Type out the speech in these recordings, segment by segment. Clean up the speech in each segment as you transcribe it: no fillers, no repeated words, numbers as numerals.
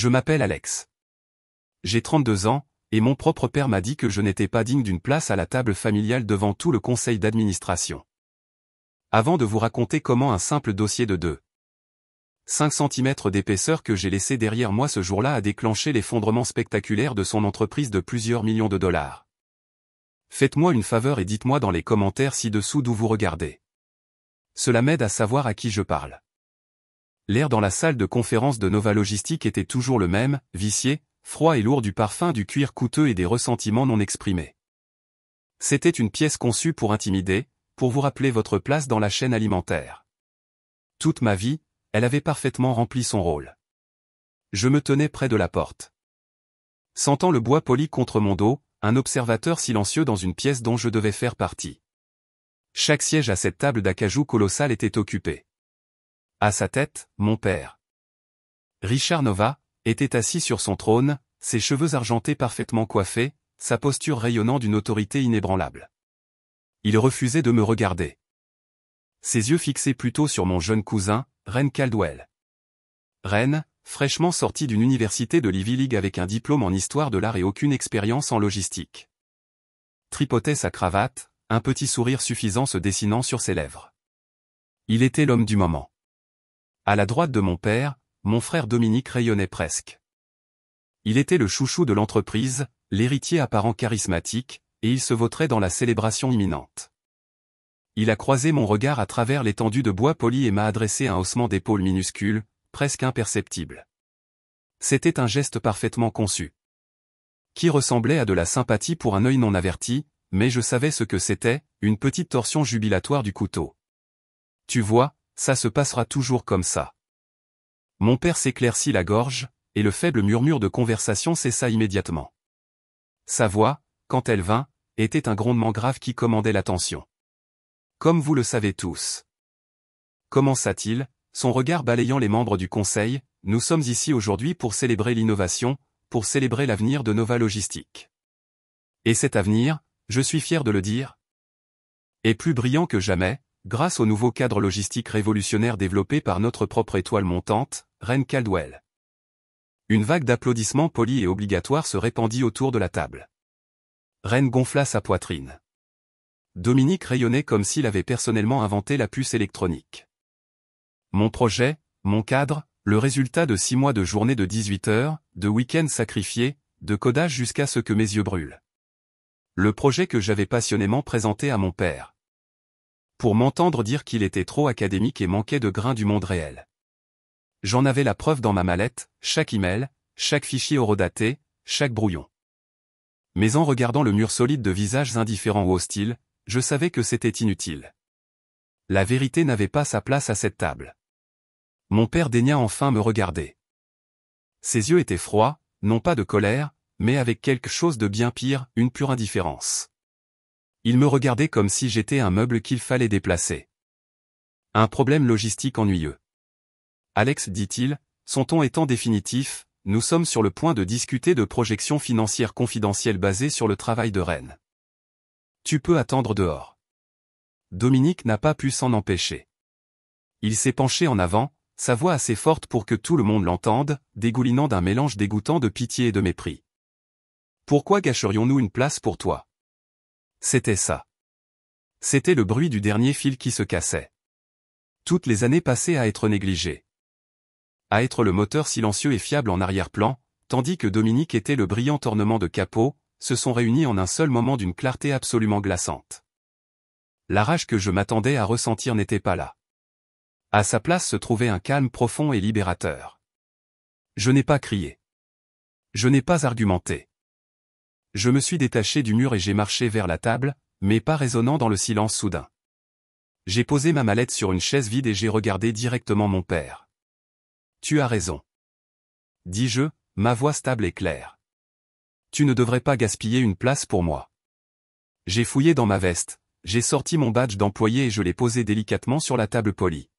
Je m'appelle Alex. J'ai 32 ans, et mon propre père m'a dit que je n'étais pas digne d'une place à la table familiale devant tout le conseil d'administration. Avant de vous raconter comment un simple dossier de 2,5 cm d'épaisseur que j'ai laissé derrière moi ce jour-là a déclenché l'effondrement spectaculaire de son entreprise de plusieurs millions de dollars. Faites-moi une faveur et dites-moi dans les commentaires ci-dessous d'où vous regardez. Cela m'aide à savoir à qui je parle. L'air dans la salle de conférence de Nova Logistic était toujours le même, vicié, froid et lourd du parfum du cuir coûteux et des ressentiments non exprimés. C'était une pièce conçue pour intimider, pour vous rappeler votre place dans la chaîne alimentaire. Toute ma vie, elle avait parfaitement rempli son rôle. Je me tenais près de la porte. Sentant le bois poli contre mon dos, un observateur silencieux dans une pièce dont je devais faire partie. Chaque siège à cette table d'acajou colossale était occupé. À sa tête, mon père. Richard Nova était assis sur son trône, ses cheveux argentés parfaitement coiffés, sa posture rayonnant d'une autorité inébranlable. Il refusait de me regarder. Ses yeux fixés plutôt sur mon jeune cousin, Ren Caldwell. Ren, fraîchement sorti d'une université de l'Ivy League avec un diplôme en histoire de l'art et aucune expérience en logistique. Tripotait sa cravate, un petit sourire suffisant se dessinant sur ses lèvres. Il était l'homme du moment. À la droite de mon père, mon frère Dominique rayonnait presque. Il était le chouchou de l'entreprise, l'héritier apparent charismatique, et il se vautrait dans la célébration imminente. Il a croisé mon regard à travers l'étendue de bois poli et m'a adressé un haussement d'épaules minuscule, presque imperceptible. C'était un geste parfaitement conçu, qui ressemblait à de la sympathie pour un œil non averti, mais je savais ce que c'était, une petite torsion jubilatoire du couteau. Tu vois, ça se passera toujours comme ça. Mon père s'éclaircit la gorge, et le faible murmure de conversation cessa immédiatement. Sa voix, quand elle vint, était un grondement grave qui commandait l'attention. Comme vous le savez tous. Commença-t-il, son regard balayant les membres du conseil, nous sommes ici aujourd'hui pour célébrer l'innovation, pour célébrer l'avenir de Nova Logistic. Et cet avenir, je suis fier de le dire, est plus brillant que jamais, grâce au nouveau cadre logistique révolutionnaire développé par notre propre étoile montante, Ren Caldwell. Une vague d'applaudissements polis et obligatoires se répandit autour de la table. Ren gonfla sa poitrine. Dominique rayonnait comme s'il avait personnellement inventé la puce électronique. Mon projet, mon cadre, le résultat de 6 mois de journée de 18 heures, de week-ends sacrifiés, de codage jusqu'à ce que mes yeux brûlent. Le projet que j'avais passionnément présenté à mon père. Pour m'entendre dire qu'il était trop académique et manquait de grain du monde réel. J'en avais la preuve dans ma mallette, chaque email, chaque fichier horodaté, chaque brouillon. Mais en regardant le mur solide de visages indifférents ou hostiles, je savais que c'était inutile. La vérité n'avait pas sa place à cette table. Mon père daigna enfin me regarder. Ses yeux étaient froids, non pas de colère, mais avec quelque chose de bien pire, une pure indifférence. Il me regardait comme si j'étais un meuble qu'il fallait déplacer. Un problème logistique ennuyeux. Alex, dit-il, son ton étant définitif, nous sommes sur le point de discuter de projections financières confidentielles basées sur le travail de Ren. Tu peux attendre dehors. Dominique n'a pas pu s'en empêcher. Il s'est penché en avant, sa voix assez forte pour que tout le monde l'entende, dégoulinant d'un mélange dégoûtant de pitié et de mépris. Pourquoi gâcherions-nous une place pour toi? C'était ça. C'était le bruit du dernier fil qui se cassait. Toutes les années passées à être négligées. À être le moteur silencieux et fiable en arrière-plan, tandis que Dominique était le brillant ornement de capot, se sont réunis en un seul moment d'une clarté absolument glaçante. La rage que je m'attendais à ressentir n'était pas là. À sa place se trouvait un calme profond et libérateur. Je n'ai pas crié. Je n'ai pas argumenté. Je me suis détaché du mur et j'ai marché vers la table, mais pas résonnant dans le silence soudain. J'ai posé ma mallette sur une chaise vide et j'ai regardé directement mon père. Tu as raison. Dis-je, ma voix stable et claire. Tu ne devrais pas gaspiller une place pour moi. J'ai fouillé dans ma veste, j'ai sorti mon badge d'employé et je l'ai posé délicatement sur la table polie.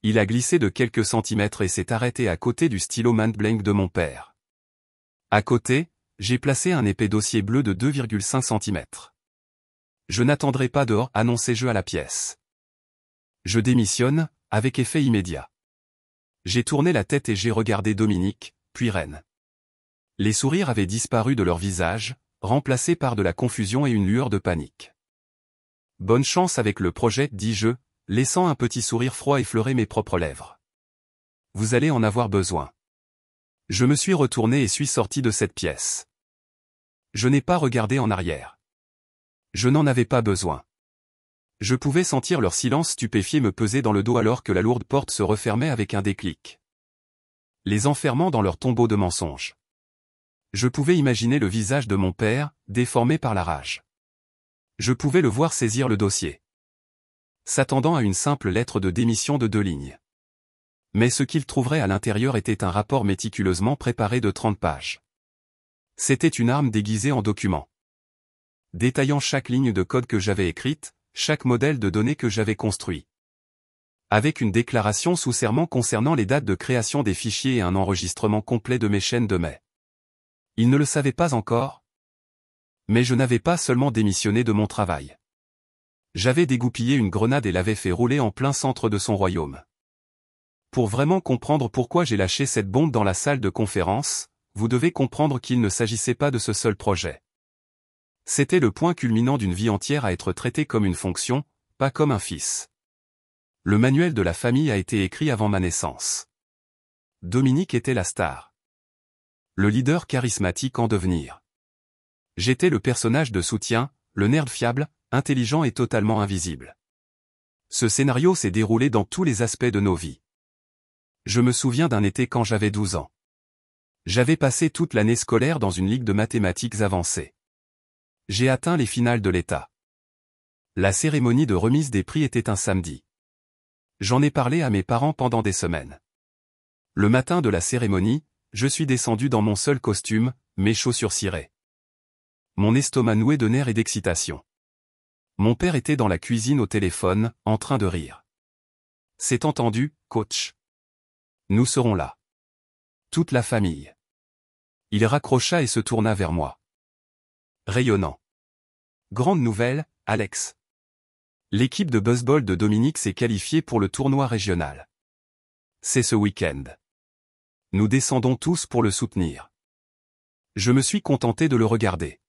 Il a glissé de quelques centimètres et s'est arrêté à côté du stylo Mandblank de mon père. À côté, j'ai placé un épais dossier bleu de 2,5 cm. Je n'attendrai pas dehors, annoncai-je à la pièce. Je démissionne, avec effet immédiat. J'ai tourné la tête et j'ai regardé Dominique, puis reine. Les sourires avaient disparu de leur visage, remplacés par de la confusion et une lueur de panique. Bonne chance avec le projet, dis-je, laissant un petit sourire froid effleurer mes propres lèvres. Vous allez en avoir besoin. Je me suis retourné et suis sorti de cette pièce. Je n'ai pas regardé en arrière. Je n'en avais pas besoin. Je pouvais sentir leur silence stupéfié me peser dans le dos alors que la lourde porte se refermait avec un déclic, les enfermant dans leur tombeau de mensonges. Je pouvais imaginer le visage de mon père, déformé par la rage. Je pouvais le voir saisir le dossier, s'attendant à une simple lettre de démission de 2 lignes. Mais ce qu'il trouverait à l'intérieur était un rapport méticuleusement préparé de 30 pages. C'était une arme déguisée en document, détaillant chaque ligne de code que j'avais écrite, chaque modèle de données que j'avais construit, avec une déclaration sous serment concernant les dates de création des fichiers et un enregistrement complet de mes chaînes de mai. Ils ne le savaient pas encore. Mais je n'avais pas seulement démissionné de mon travail. J'avais dégoupillé une grenade et l'avais fait rouler en plein centre de son royaume. Pour vraiment comprendre pourquoi j'ai lâché cette bombe dans la salle de conférence, vous devez comprendre qu'il ne s'agissait pas de ce seul projet. C'était le point culminant d'une vie entière à être traité comme une fonction, pas comme un fils. Le manuel de la famille a été écrit avant ma naissance. Dominique était la star, le leader charismatique en devenir. J'étais le personnage de soutien, le nerd fiable, intelligent et totalement invisible. Ce scénario s'est déroulé dans tous les aspects de nos vies. Je me souviens d'un été quand j'avais 12 ans. J'avais passé toute l'année scolaire dans une ligue de mathématiques avancées. J'ai atteint les finales de l'État. La cérémonie de remise des prix était un samedi. J'en ai parlé à mes parents pendant des semaines. Le matin de la cérémonie, je suis descendu dans mon seul costume, mes chaussures cirées, mon estomac noué de nerfs et d'excitation. Mon père était dans la cuisine au téléphone, en train de rire. C'est entendu, coach. Nous serons là. Toute la famille. Il raccrocha et se tourna vers moi. Rayonnant. Grande nouvelle, Alex. L'équipe de baseball de Dominique s'est qualifiée pour le tournoi régional. C'est ce week-end. Nous descendons tous pour le soutenir. Je me suis contenté de le regarder.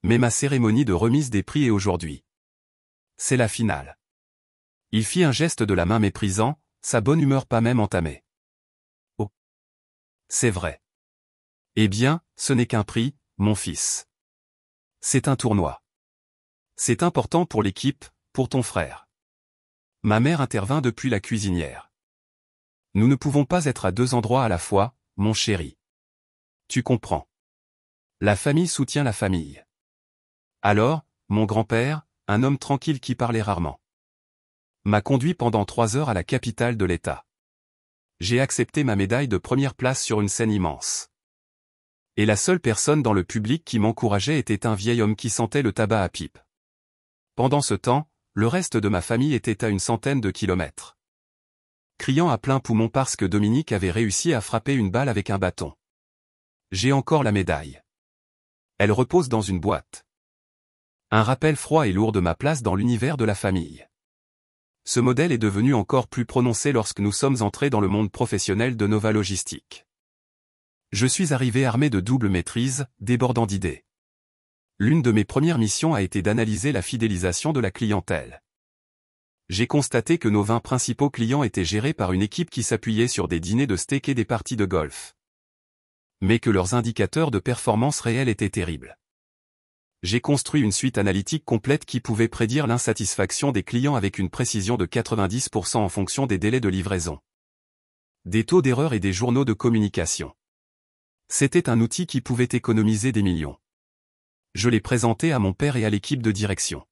Mais ma cérémonie de remise des prix est aujourd'hui. C'est la finale. Il fit un geste de la main méprisant, sa bonne humeur pas même entamée. Oh. C'est vrai. Eh bien, ce n'est qu'un prix, mon fils. C'est un tournoi. C'est important pour l'équipe, pour ton frère. Ma mère intervint depuis la cuisinière. Nous ne pouvons pas être à 2 endroits à la fois, mon chéri. Tu comprends. La famille soutient la famille. Alors, mon grand-père, un homme tranquille qui parlait rarement, m'a conduit pendant 3 heures à la capitale de l'État. J'ai accepté ma médaille de première place sur une scène immense. Et la seule personne dans le public qui m'encourageait était un vieil homme qui sentait le tabac à pipe. Pendant ce temps, le reste de ma famille était à une centaine de kilomètres, criant à plein poumon parce que Dominique avait réussi à frapper une balle avec un bâton. J'ai encore la médaille. Elle repose dans une boîte. Un rappel froid et lourd de ma place dans l'univers de la famille. Ce modèle est devenu encore plus prononcé lorsque nous sommes entrés dans le monde professionnel de Nova Logistique. Je suis arrivé armé de double maîtrise, débordant d'idées. L'une de mes premières missions a été d'analyser la fidélisation de la clientèle. J'ai constaté que nos 20 principaux clients étaient gérés par une équipe qui s'appuyait sur des dîners de steak et des parties de golf. Mais que leurs indicateurs de performance réelle étaient terribles. J'ai construit une suite analytique complète qui pouvait prédire l'insatisfaction des clients avec une précision de 90% en fonction des délais de livraison, des taux d'erreur et des journaux de communication. C'était un outil qui pouvait économiser des millions. Je l'ai présenté à mon père et à l'équipe de direction,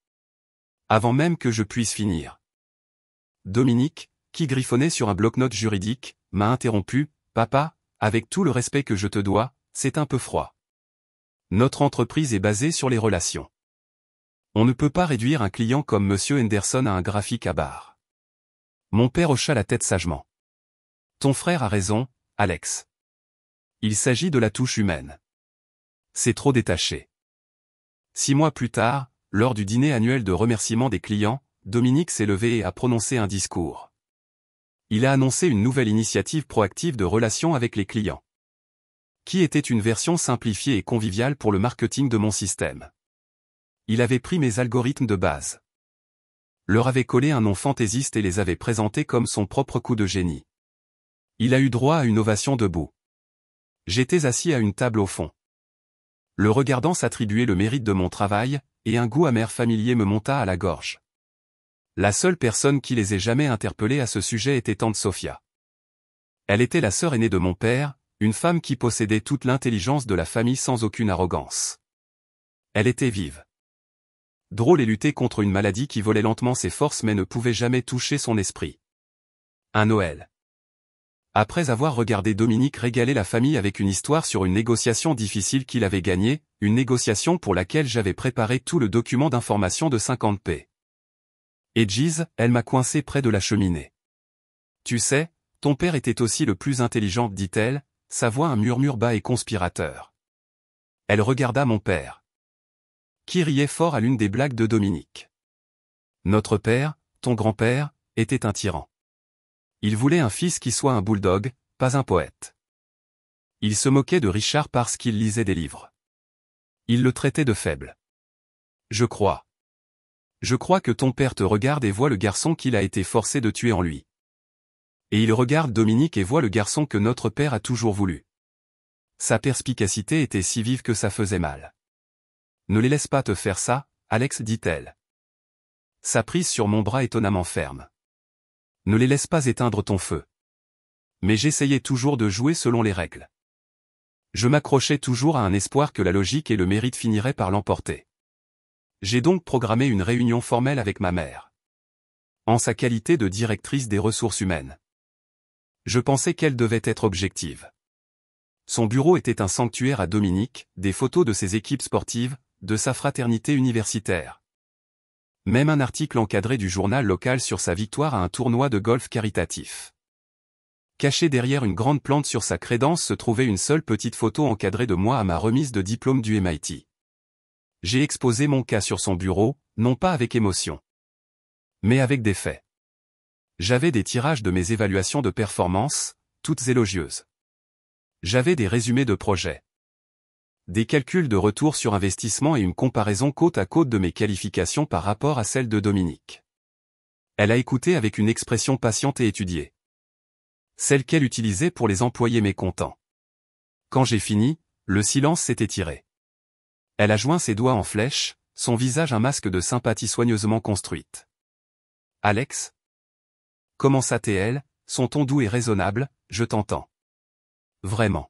avant même que je puisse finir. Dominique, qui griffonnait sur un bloc-notes juridique, m'a interrompu. « Papa, avec tout le respect que je te dois, c'est un peu froid. Notre entreprise est basée sur les relations. On ne peut pas réduire un client comme Monsieur Henderson à un graphique à barre. » Mon père hocha la tête sagement. « Ton frère a raison, Alex. Il s'agit de la touche humaine. C'est trop détaché. » 6 mois plus tard, lors du dîner annuel de remerciement des clients, Dominique s'est levé et a prononcé un discours. Il a annoncé une nouvelle initiative proactive de relation avec les clients. qui était une version simplifiée et conviviale pour le marketing de mon système. Il avait pris mes algorithmes de base, leur avait collé un nom fantaisiste et les avait présentés comme son propre coup de génie. Il a eu droit à une ovation debout. J'étais assis à une table au fond. Le regardant s'attribuer le mérite de mon travail, et un goût amer familier me monta à la gorge. La seule personne qui les ait jamais interpellés à ce sujet était tante Sophia. Elle était la sœur aînée de mon père, une femme qui possédait toute l'intelligence de la famille sans aucune arrogance. Elle était vive, drôle et luttait contre une maladie qui volait lentement ses forces mais ne pouvait jamais toucher son esprit. Un Noël. Après avoir regardé Dominique régaler la famille avec une histoire sur une négociation difficile qu'il avait gagnée, une négociation pour laquelle j'avais préparé tout le document d'information de 50 p. Et Giz, elle m'a coincé près de la cheminée. Tu sais, ton père était aussi le plus intelligent, dit-elle, sa voix un murmure bas et conspirateur. Elle regarda mon père, qui riait fort à l'une des blagues de Dominique. Notre père, ton grand-père, était un tyran. Il voulait un fils qui soit un bulldog, pas un poète. Il se moquait de Richard parce qu'il lisait des livres. Il le traitait de faible. Je crois que ton père te regarde et voit le garçon qu'il a été forcé de tuer en lui. Et il regarde Dominique et voit le garçon que notre père a toujours voulu. Sa perspicacité était si vive que ça faisait mal. Ne les laisse pas te faire ça, Alex, dit-elle. Sa prise sur mon bras étonnamment ferme. Ne les laisse pas éteindre ton feu. Mais j'essayais toujours de jouer selon les règles. Je m'accrochais toujours à un espoir que la logique et le mérite finiraient par l'emporter. J'ai donc programmé une réunion formelle avec ma mère, en sa qualité de directrice des ressources humaines. Je pensais qu'elle devait être objective. Son bureau était un sanctuaire à Dominique, des photos de ses équipes sportives, de sa fraternité universitaire. Même un article encadré du journal local sur sa victoire à un tournoi de golf caritatif. Caché derrière une grande plante sur sa crédence se trouvait une seule petite photo encadrée de moi à ma remise de diplôme du MIT. J'ai exposé mon cas sur son bureau, non pas avec émotion, mais avec des faits. J'avais des tirages de mes évaluations de performance, toutes élogieuses. J'avais des résumés de projets, des calculs de retour sur investissement et une comparaison côte à côte de mes qualifications par rapport à celles de Dominique. Elle a écouté avec une expression patiente et étudiée, celle qu'elle utilisait pour les employés mécontents. Quand j'ai fini, le silence s'est étiré. Elle a joint ses doigts en flèche, son visage un masque de sympathie soigneusement construite. Alex? Commença-t-elle, son ton doux et raisonnable, je t'entends. Vraiment.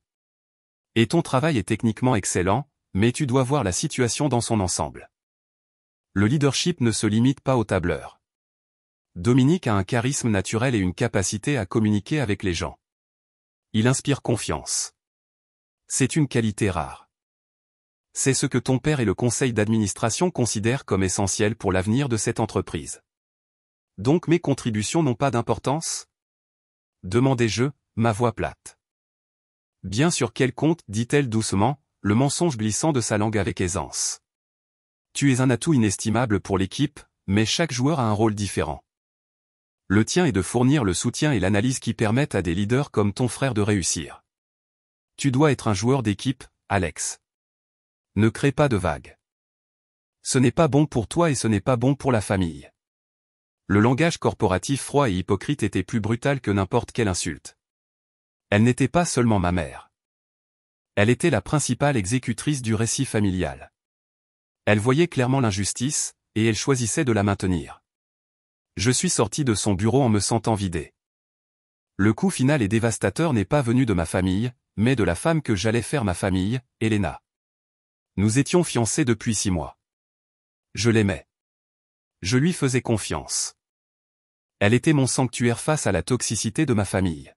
Et ton travail est techniquement excellent, mais tu dois voir la situation dans son ensemble. Le leadership ne se limite pas au tableur. Dominique a un charisme naturel et une capacité à communiquer avec les gens. Il inspire confiance. C'est une qualité rare. C'est ce que ton père et le conseil d'administration considèrent comme essentiel pour l'avenir de cette entreprise. Donc mes contributions n'ont pas d'importance? Demandai-je, ma voix plate. Bien sur quel compte, dit-elle doucement, le mensonge glissant de sa langue avec aisance. Tu es un atout inestimable pour l'équipe, mais chaque joueur a un rôle différent. Le tien est de fournir le soutien et l'analyse qui permettent à des leaders comme ton frère de réussir. Tu dois être un joueur d'équipe, Alex. Ne crée pas de vagues. Ce n'est pas bon pour toi et ce n'est pas bon pour la famille. Le langage corporatif froid et hypocrite était plus brutal que n'importe quelle insulte. Elle n'était pas seulement ma mère. Elle était la principale exécutrice du récit familial. Elle voyait clairement l'injustice, et elle choisissait de la maintenir. Je suis sorti de son bureau en me sentant vidé. Le coup final et dévastateur n'est pas venu de ma famille, mais de la femme que j'allais faire ma famille, Elena. Nous étions fiancés depuis 6 mois. Je l'aimais. Je lui faisais confiance. Elle était mon sanctuaire face à la toxicité de ma famille.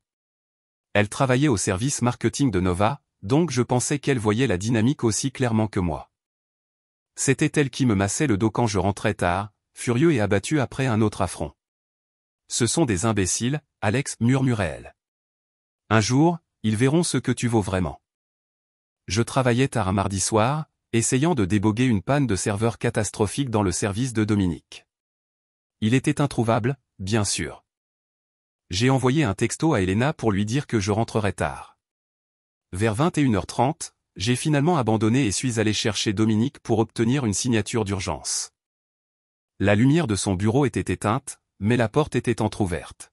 Elle travaillait au service marketing de Nova, donc je pensais qu'elle voyait la dynamique aussi clairement que moi. C'était elle qui me massait le dos quand je rentrais tard, furieux et abattu après un autre affront. Ce sont des imbéciles, Alex, murmurait-elle. Un jour, ils verront ce que tu vaux vraiment. Je travaillais tard un mardi soir, essayant de déboguer une panne de serveur catastrophique dans le service de Dominique. Il était introuvable, bien sûr. J'ai envoyé un texto à Elena pour lui dire que je rentrerais tard. Vers 21h30, j'ai finalement abandonné et suis allé chercher Dominique pour obtenir une signature d'urgence. La lumière de son bureau était éteinte, mais la porte était entr'ouverte.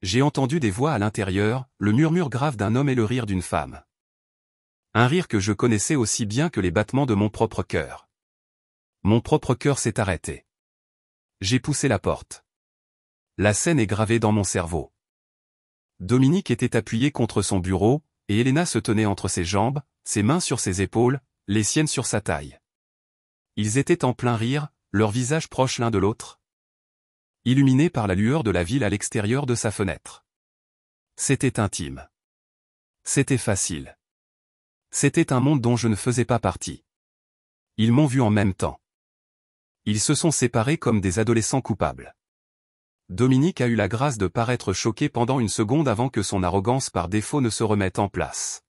J'ai entendu des voix à l'intérieur, le murmure grave d'un homme et le rire d'une femme. Un rire que je connaissais aussi bien que les battements de mon propre cœur. Mon propre cœur s'est arrêté. J'ai poussé la porte. La scène est gravée dans mon cerveau. Dominique était appuyé contre son bureau, et Elena se tenait entre ses jambes, ses mains sur ses épaules, les siennes sur sa taille. Ils étaient en plein rire, leurs visages proches l'un de l'autre, illuminés par la lueur de la ville à l'extérieur de sa fenêtre. C'était intime. C'était facile. C'était un monde dont je ne faisais pas partie. Ils m'ont vu en même temps. Ils se sont séparés comme des adolescents coupables. Dominique a eu la grâce de paraître choqué pendant une seconde avant que son arrogance par défaut ne se remette en place.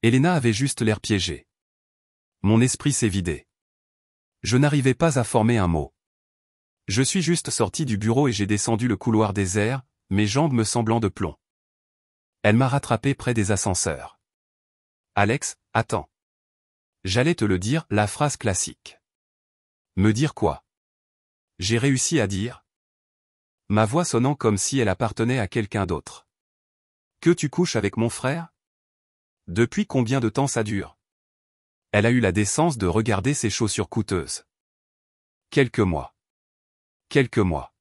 Elena avait juste l'air piégée. Mon esprit s'est vidé. Je n'arrivais pas à former un mot. Je suis juste sorti du bureau et j'ai descendu le couloir désert, mes jambes me semblant de plomb. Elle m'a rattrapé près des ascenseurs. Alex, attends. J'allais te le dire, la phrase classique. Me dire quoi? J'ai réussi à dire. Ma voix sonnant comme si elle appartenait à quelqu'un d'autre. Que tu couches avec mon frère? Depuis combien de temps ça dure? Elle a eu la décence de regarder ses chaussures coûteuses. Quelques mois. Quelques mois.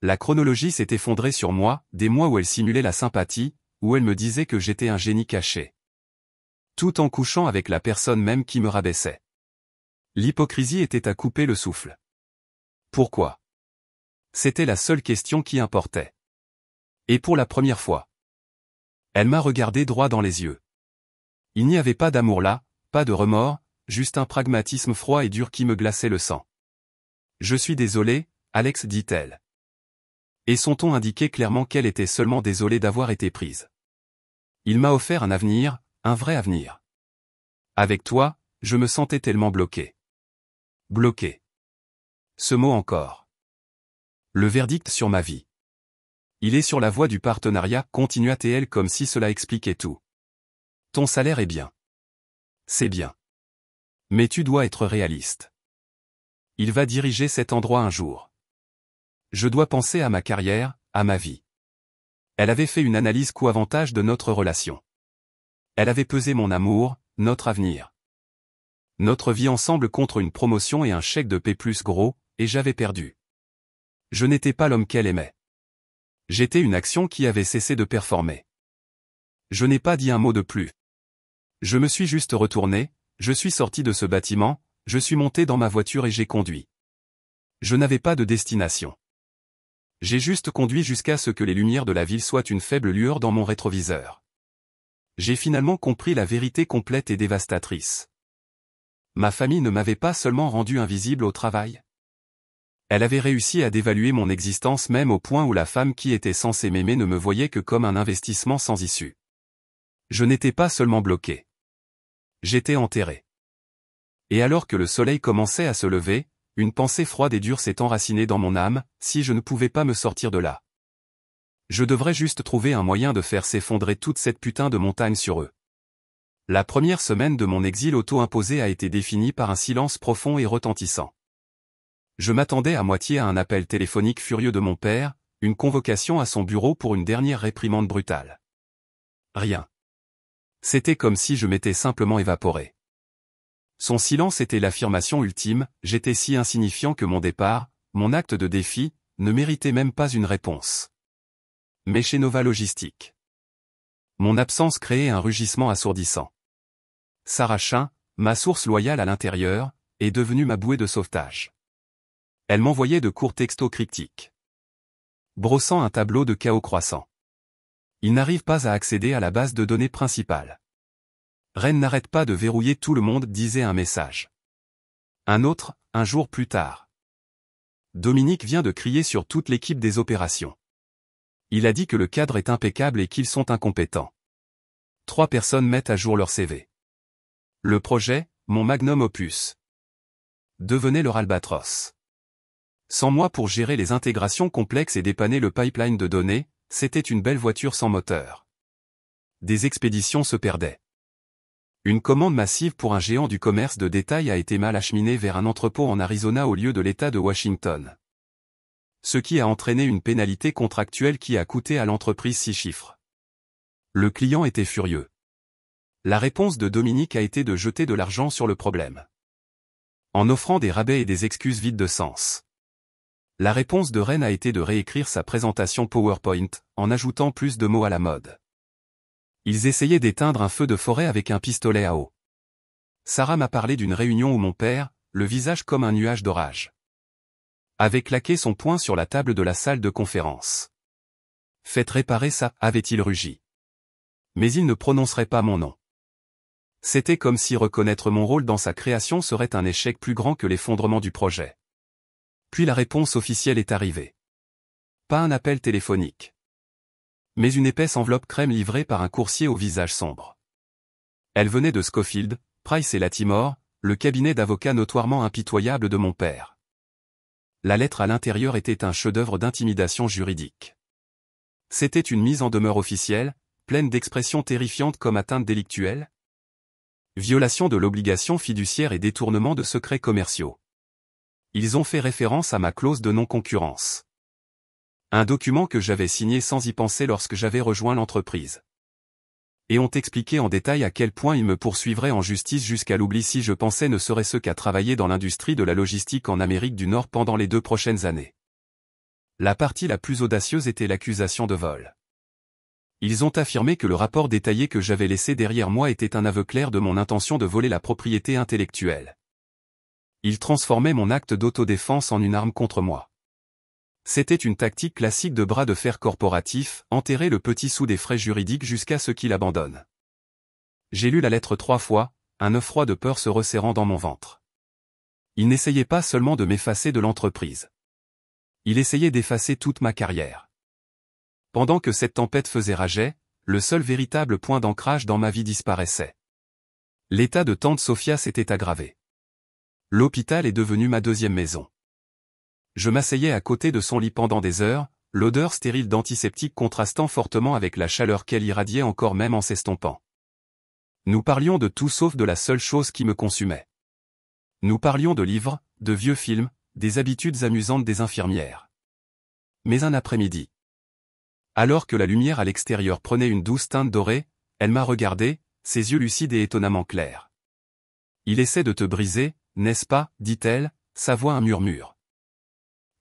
La chronologie s'est effondrée sur moi, des mois où elle simulait la sympathie, où elle me disait que j'étais un génie caché. Tout en couchant avec la personne même qui me rabaissait. L'hypocrisie était à couper le souffle. Pourquoi? C'était la seule question qui importait. Et pour la première fois. Elle m'a regardé droit dans les yeux. Il n'y avait pas d'amour là, pas de remords, juste un pragmatisme froid et dur qui me glaçait le sang. Je suis désolé, Alex, dit-elle. Et son ton indiquait clairement qu'elle était seulement désolée d'avoir été prise. Il m'a offert un avenir, un vrai avenir. Avec toi, je me sentais tellement bloqué. Bloqué. Ce mot encore. Le verdict sur ma vie. Il est sur la voie du partenariat, continua-t-elle comme si cela expliquait tout. Ton salaire est bien. C'est bien. Mais tu dois être réaliste. Il va diriger cet endroit un jour. Je dois penser à ma carrière, à ma vie. Elle avait fait une analyse coût-avantage de notre relation. Elle avait pesé mon amour, notre avenir. Notre vie ensemble contre une promotion et un chèque de paie plus gros, et j'avais perdu. Je n'étais pas l'homme qu'elle aimait. J'étais une action qui avait cessé de performer. Je n'ai pas dit un mot de plus. Je me suis juste retourné, je suis sorti de ce bâtiment, je suis monté dans ma voiture et j'ai conduit. Je n'avais pas de destination. J'ai juste conduit jusqu'à ce que les lumières de la ville soient une faible lueur dans mon rétroviseur. J'ai finalement compris la vérité complète et dévastatrice. Ma famille ne m'avait pas seulement rendu invisible au travail. Elle avait réussi à dévaluer mon existence même au point où la femme qui était censée m'aimer ne me voyait que comme un investissement sans issue. Je n'étais pas seulement bloqué. J'étais enterré. Et alors que le soleil commençait à se lever, une pensée froide et dure s'est enracinée dans mon âme, si je ne pouvais pas me sortir de là. Je devrais juste trouver un moyen de faire s'effondrer toute cette putain de montagne sur eux. La première semaine de mon exil auto-imposé a été définie par un silence profond et retentissant. Je m'attendais à moitié à un appel téléphonique furieux de mon père, une convocation à son bureau pour une dernière réprimande brutale. Rien. C'était comme si je m'étais simplement évaporé. Son silence était l'affirmation ultime, j'étais si insignifiant que mon départ, mon acte de défi, ne méritait même pas une réponse. Mais chez Nova Logistique. Mon absence créait un rugissement assourdissant. Sarah Chin, ma source loyale à l'intérieur, est devenue ma bouée de sauvetage. Elle m'envoyait de courts textos cryptiques. Brossant un tableau de chaos croissant. Il n'arrive pas à accéder à la base de données principale. Ren n'arrête pas de verrouiller tout le monde, disait un message. Un autre, un jour plus tard. Dominique vient de crier sur toute l'équipe des opérations. Il a dit que le cadre est impeccable et qu'ils sont incompétents. 3 personnes mettent à jour leur CV. Le projet, mon magnum opus, devenait leur albatros. Sans moi pour gérer les intégrations complexes et dépanner le pipeline de données, c'était une belle voiture sans moteur. Des expéditions se perdaient. Une commande massive pour un géant du commerce de détail a été mal acheminée vers un entrepôt en Arizona au lieu de l'État de Washington. Ce qui a entraîné une pénalité contractuelle qui a coûté à l'entreprise 6 chiffres. Le client était furieux. La réponse de Dominique a été de jeter de l'argent sur le problème, en offrant des rabais et des excuses vides de sens. La réponse de Ren a été de réécrire sa présentation PowerPoint, en ajoutant plus de mots à la mode. Ils essayaient d'éteindre un feu de forêt avec un pistolet à eau. Sarah m'a parlé d'une réunion où mon père, le visage comme un nuage d'orage, avait claqué son poing sur la table de la salle de conférence. « Faites réparer ça », avait-il rugi. Mais il ne prononcerait pas mon nom. C'était comme si reconnaître mon rôle dans sa création serait un échec plus grand que l'effondrement du projet. Puis la réponse officielle est arrivée. Pas un appel téléphonique, mais une épaisse enveloppe crème livrée par un coursier au visage sombre. Elle venait de Scofield, Price et Latimore, le cabinet d'avocats notoirement impitoyable de mon père. La lettre à l'intérieur était un chef-d'œuvre d'intimidation juridique. C'était une mise en demeure officielle, pleine d'expressions terrifiantes comme atteinte délictuelle, violation de l'obligation fiduciaire et détournement de secrets commerciaux. Ils ont fait référence à ma clause de non-concurrence. Un document que j'avais signé sans y penser lorsque j'avais rejoint l'entreprise. Et ont expliqué en détail à quel point ils me poursuivraient en justice jusqu'à l'oubli si je pensais ne serait-ce qu'à travailler dans l'industrie de la logistique en Amérique du Nord pendant les 2 prochaines années. La partie la plus audacieuse était l'accusation de vol. Ils ont affirmé que le rapport détaillé que j'avais laissé derrière moi était un aveu clair de mon intention de voler la propriété intellectuelle. Ils transformaient mon acte d'autodéfense en une arme contre moi. C'était une tactique classique de bras de fer corporatif, enterrer le petit sou des frais juridiques jusqu'à ce qu'il abandonne. J'ai lu la lettre 3 fois, un œuf froid de peur se resserrant dans mon ventre. Il n'essayait pas seulement de m'effacer de l'entreprise. Il essayait d'effacer toute ma carrière. Pendant que cette tempête faisait rager, le seul véritable point d'ancrage dans ma vie disparaissait. L'état de tante Sophia s'était aggravé. L'hôpital est devenu ma deuxième maison. Je m'asseyais à côté de son lit pendant des heures, l'odeur stérile d'antiseptique contrastant fortement avec la chaleur qu'elle irradiait encore même en s'estompant. Nous parlions de tout sauf de la seule chose qui me consumait. Nous parlions de livres, de vieux films, des habitudes amusantes des infirmières. Mais un après-midi, alors que la lumière à l'extérieur prenait une douce teinte dorée, elle m'a regardé, ses yeux lucides et étonnamment clairs. « Il essaie de te briser, n'est-ce pas ?» dit-elle, sa voix un murmure.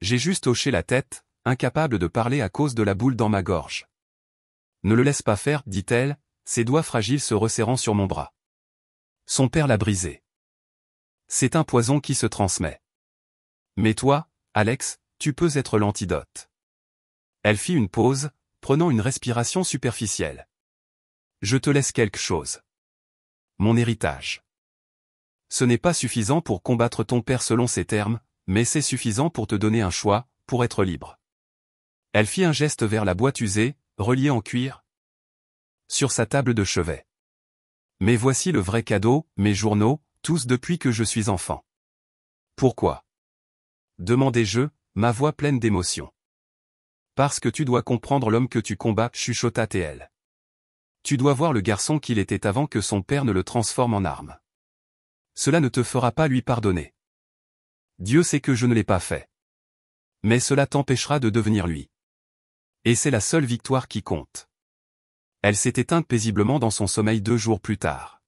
J'ai juste hoché la tête, incapable de parler à cause de la boule dans ma gorge. « Ne le laisse pas faire » dit-elle, ses doigts fragiles se resserrant sur mon bras. Son père l'a brisé. C'est un poison qui se transmet. Mais toi, Alex, tu peux être l'antidote. Elle fit une pause, prenant une respiration superficielle. Je te laisse quelque chose. Mon héritage. Ce n'est pas suffisant pour combattre ton père selon ses termes, mais c'est suffisant pour te donner un choix, pour être libre. Elle fit un geste vers la boîte usée, reliée en cuir, sur sa table de chevet. Mais voici le vrai cadeau, mes journaux, tous depuis que je suis enfant. Pourquoi ? Demandai-je, ma voix pleine d'émotion. Parce que tu dois comprendre l'homme que tu combats, chuchota TL. Tu dois voir le garçon qu'il était avant que son père ne le transforme en arme. Cela ne te fera pas lui pardonner. Dieu sait que je ne l'ai pas fait. Mais cela t'empêchera de devenir lui. Et c'est la seule victoire qui compte. Elle s'est éteinte paisiblement dans son sommeil 2 jours plus tard.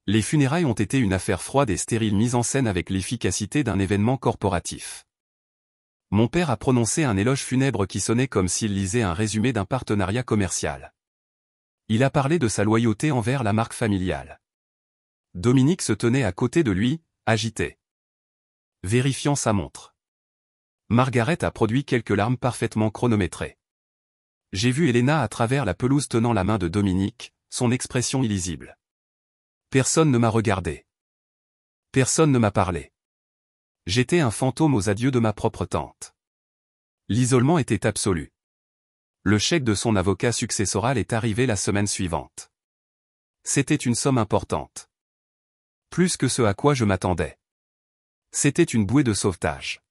Les funérailles ont été une affaire froide et stérile mise en scène avec l'efficacité d'un événement corporatif. Mon père a prononcé un éloge funèbre qui sonnait comme s'il lisait un résumé d'un partenariat commercial. Il a parlé de sa loyauté envers la marque familiale. Dominique se tenait à côté de lui, agité, vérifiant sa montre. Margaret a produit quelques larmes parfaitement chronométrées. J'ai vu Elena à travers la pelouse tenant la main de Dominique, son expression illisible. Personne ne m'a regardé. Personne ne m'a parlé. J'étais un fantôme aux adieux de ma propre tante. L'isolement était absolu. Le chèque de son avocat successoral est arrivé la semaine suivante. C'était une somme importante. Plus que ce à quoi je m'attendais. C'était une bouée de sauvetage.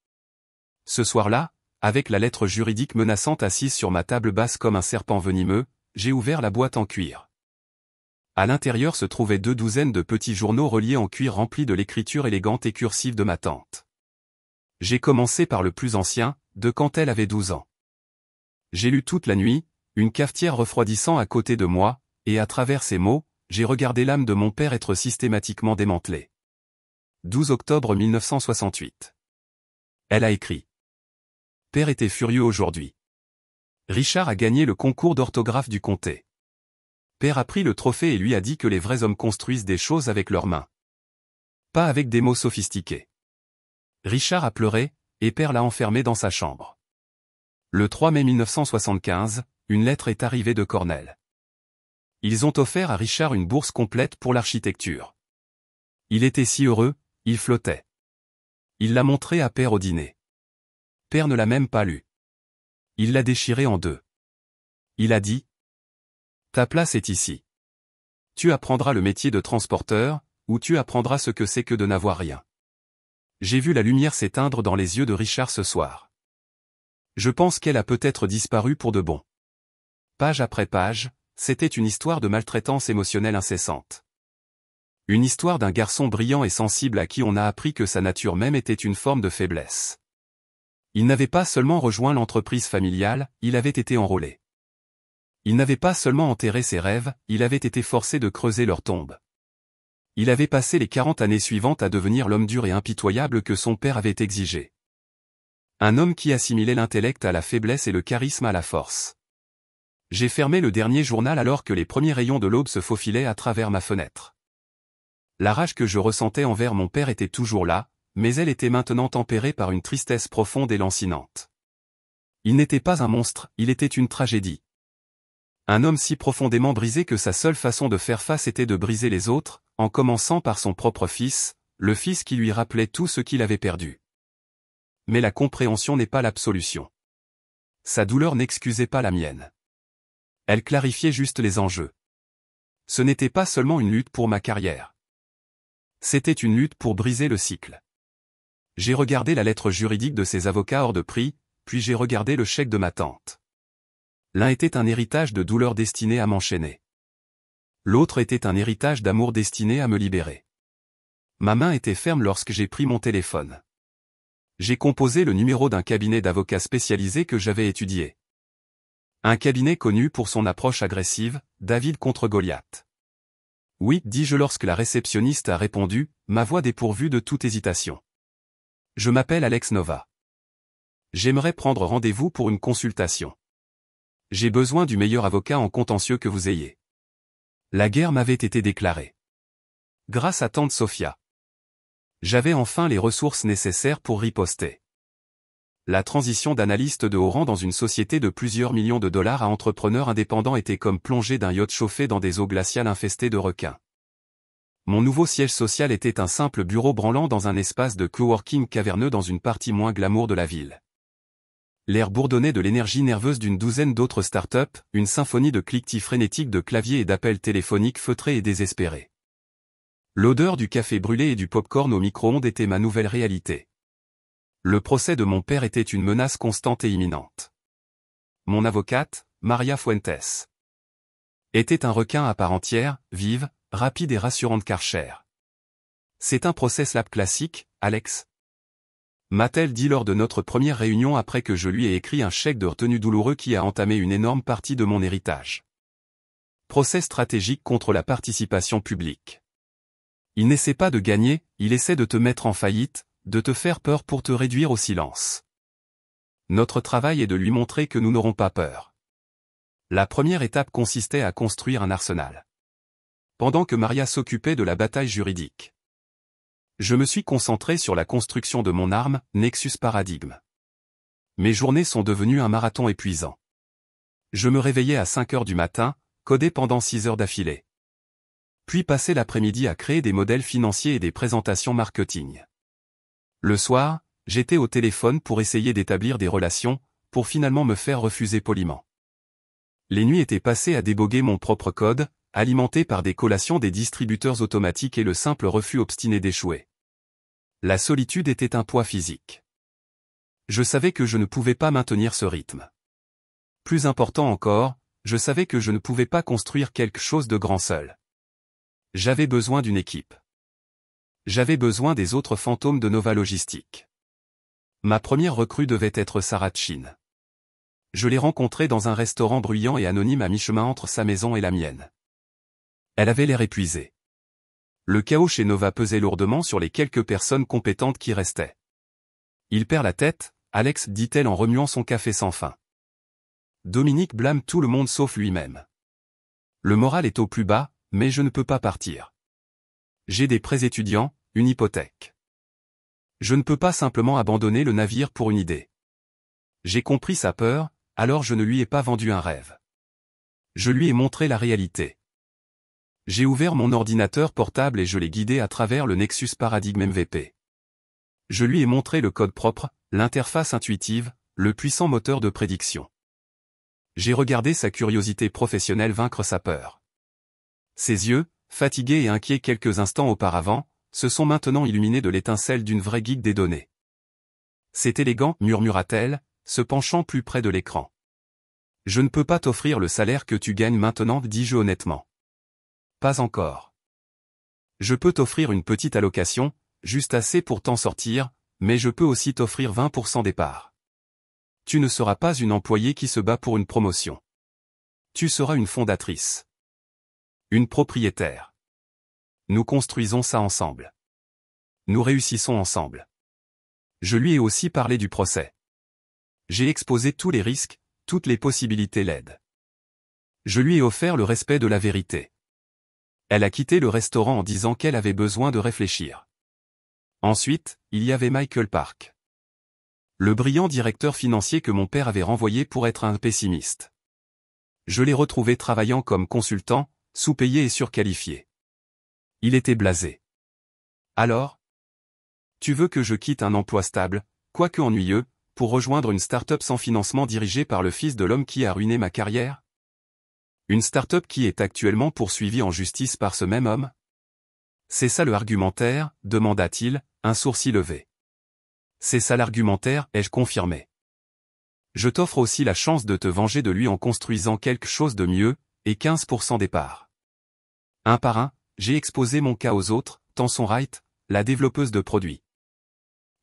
Ce soir-là, avec la lettre juridique menaçante assise sur ma table basse comme un serpent venimeux, j'ai ouvert la boîte en cuir. À l'intérieur se trouvaient 2 douzaines de petits journaux reliés en cuir remplis de l'écriture élégante et cursive de ma tante. J'ai commencé par le plus ancien, de quand elle avait 12 ans. J'ai lu toute la nuit, une cafetière refroidissant à côté de moi, et à travers ces mots, j'ai regardé l'âme de mon père être systématiquement démantelée. 12 octobre 1968. Elle a écrit. Père était furieux aujourd'hui. Richard a gagné le concours d'orthographe du comté. Père a pris le trophée et lui a dit que les vrais hommes construisent des choses avec leurs mains. Pas avec des mots sophistiqués. Richard a pleuré, et Père l'a enfermé dans sa chambre. Le 3 mai 1975, une lettre est arrivée de Cornell. Ils ont offert à Richard une bourse complète pour l'architecture. Il était si heureux, il flottait. Il l'a montré à Père au dîner. Père ne l'a même pas lu. Il l'a déchiré en deux. Il a dit : ta place est ici. Tu apprendras le métier de transporteur, ou tu apprendras ce que c'est que de n'avoir rien. J'ai vu la lumière s'éteindre dans les yeux de Richard ce soir. Je pense qu'elle a peut-être disparu pour de bon. Page après page, c'était une histoire de maltraitance émotionnelle incessante. Une histoire d'un garçon brillant et sensible à qui on a appris que sa nature même était une forme de faiblesse. Il n'avait pas seulement rejoint l'entreprise familiale, il avait été enrôlé. Il n'avait pas seulement enterré ses rêves, il avait été forcé de creuser leur tombe. Il avait passé les 40 années suivantes à devenir l'homme dur et impitoyable que son père avait exigé. Un homme qui assimilait l'intellect à la faiblesse et le charisme à la force. J'ai fermé le dernier journal alors que les premiers rayons de l'aube se faufilaient à travers ma fenêtre. La rage que je ressentais envers mon père était toujours là, mais elle était maintenant tempérée par une tristesse profonde et lancinante. Il n'était pas un monstre, il était une tragédie. Un homme si profondément brisé que sa seule façon de faire face était de briser les autres, en commençant par son propre fils, le fils qui lui rappelait tout ce qu'il avait perdu. Mais la compréhension n'est pas l'absolution. Sa douleur n'excusait pas la mienne. Elle clarifiait juste les enjeux. Ce n'était pas seulement une lutte pour ma carrière. C'était une lutte pour briser le cycle. J'ai regardé la lettre juridique de ses avocats hors de prix, puis j'ai regardé le chèque de ma tante. L'un était un héritage de douleur destiné à m'enchaîner. L'autre était un héritage d'amour destiné à me libérer. Ma main était ferme lorsque j'ai pris mon téléphone. J'ai composé le numéro d'un cabinet d'avocats spécialisé que j'avais étudié. Un cabinet connu pour son approche agressive, David contre Goliath. Oui, dis-je lorsque la réceptionniste a répondu, ma voix dépourvue de toute hésitation. Je m'appelle Alex Nova. J'aimerais prendre rendez-vous pour une consultation. J'ai besoin du meilleur avocat en contentieux que vous ayez. La guerre m'avait été déclarée. Grâce à tante Sophia. J'avais enfin les ressources nécessaires pour riposter. La transition d'analyste de haut rang dans une société de plusieurs millions de dollars à entrepreneur indépendant était comme plonger d'un yacht chauffé dans des eaux glaciales infestées de requins. Mon nouveau siège social était un simple bureau branlant dans un espace de coworking caverneux dans une partie moins glamour de la ville. L'air bourdonnait de l'énergie nerveuse d'une douzaine d'autres startups, une symphonie de cliquetis frénétiques de claviers et d'appels téléphoniques feutrés et désespérés. L'odeur du café brûlé et du pop-corn au micro-ondes était ma nouvelle réalité. Le procès de mon père était une menace constante et imminente. Mon avocate, Maria Fuentes, était un requin à part entière, vive, rapide et rassurante Karcher. C'est un procès slap classique, Alex ? M'a-t-elle dit lors de notre première réunion après que je lui ai écrit un chèque de retenue douloureux qui a entamé une énorme partie de mon héritage. Procès stratégique contre la participation publique. Il n'essaie pas de gagner, il essaie de te mettre en faillite, de te faire peur pour te réduire au silence. Notre travail est de lui montrer que nous n'aurons pas peur. La première étape consistait à construire un arsenal. Pendant que Maria s'occupait de la bataille juridique. Je me suis concentré sur la construction de mon arme, Nexus Paradigme. Mes journées sont devenues un marathon épuisant. Je me réveillais à 5 heures du matin, codais pendant 6 heures d'affilée. Puis passais l'après-midi à créer des modèles financiers et des présentations marketing. Le soir, j'étais au téléphone pour essayer d'établir des relations, pour finalement me faire refuser poliment. Les nuits étaient passées à déboguer mon propre code, alimenté par des collations des distributeurs automatiques et le simple refus obstiné d'échouer. La solitude était un poids physique. Je savais que je ne pouvais pas maintenir ce rythme. Plus important encore, je savais que je ne pouvais pas construire quelque chose de grand seul. J'avais besoin d'une équipe. J'avais besoin des autres fantômes de Nova Logistique. Ma première recrue devait être Sarah Chin. Je l'ai rencontrée dans un restaurant bruyant et anonyme à mi-chemin entre sa maison et la mienne. Elle avait l'air épuisée. Le chaos chez Nova pesait lourdement sur les quelques personnes compétentes qui restaient. Il perd la tête, Alex, dit-elle en remuant son café sans fin. Dominique blâme tout le monde sauf lui-même. Le moral est au plus bas, mais je ne peux pas partir. J'ai des prêts étudiants, une hypothèque. Je ne peux pas simplement abandonner le navire pour une idée. J'ai compris sa peur, alors je ne lui ai pas vendu un rêve. Je lui ai montré la réalité. J'ai ouvert mon ordinateur portable et je l'ai guidé à travers le Nexus Paradigm MVP. Je lui ai montré le code propre, l'interface intuitive, le puissant moteur de prédiction. J'ai regardé sa curiosité professionnelle vaincre sa peur. Ses yeux, fatigués et inquiets quelques instants auparavant, se sont maintenant illuminés de l'étincelle d'une vraie geek des données. C'est élégant, murmura-t-elle, se penchant plus près de l'écran. Je ne peux pas t'offrir le salaire que tu gagnes maintenant, dis-je honnêtement. Pas encore. Je peux t'offrir une petite allocation, juste assez pour t'en sortir, mais je peux aussi t'offrir 20% des parts. Tu ne seras pas une employée qui se bat pour une promotion. Tu seras une fondatrice. Une propriétaire. Nous construisons ça ensemble. Nous réussissons ensemble. Je lui ai aussi parlé du procès. J'ai exposé tous les risques, toutes les possibilités laides. Je lui ai offert le respect de la vérité. Elle a quitté le restaurant en disant qu'elle avait besoin de réfléchir. Ensuite, il y avait Michael Park. Le brillant directeur financier que mon père avait renvoyé pour être un pessimiste. Je l'ai retrouvé travaillant comme consultant, sous-payé et surqualifié. Il était blasé. Alors? Tu veux que je quitte un emploi stable, quoique ennuyeux, pour rejoindre une start-up sans financement dirigée par le fils de l'homme qui a ruiné ma carrière? Une start-up qui est actuellement poursuivie en justice par ce même homme? C'est ça le argumentaire, demanda-t-il, un sourcil levé. C'est ça l'argumentaire, ai-je confirmé. Je t'offre aussi la chance de te venger de lui en construisant quelque chose de mieux, et 15% des parts. Un par un, j'ai exposé mon cas aux autres, Tanson Wright, la développeuse de produits.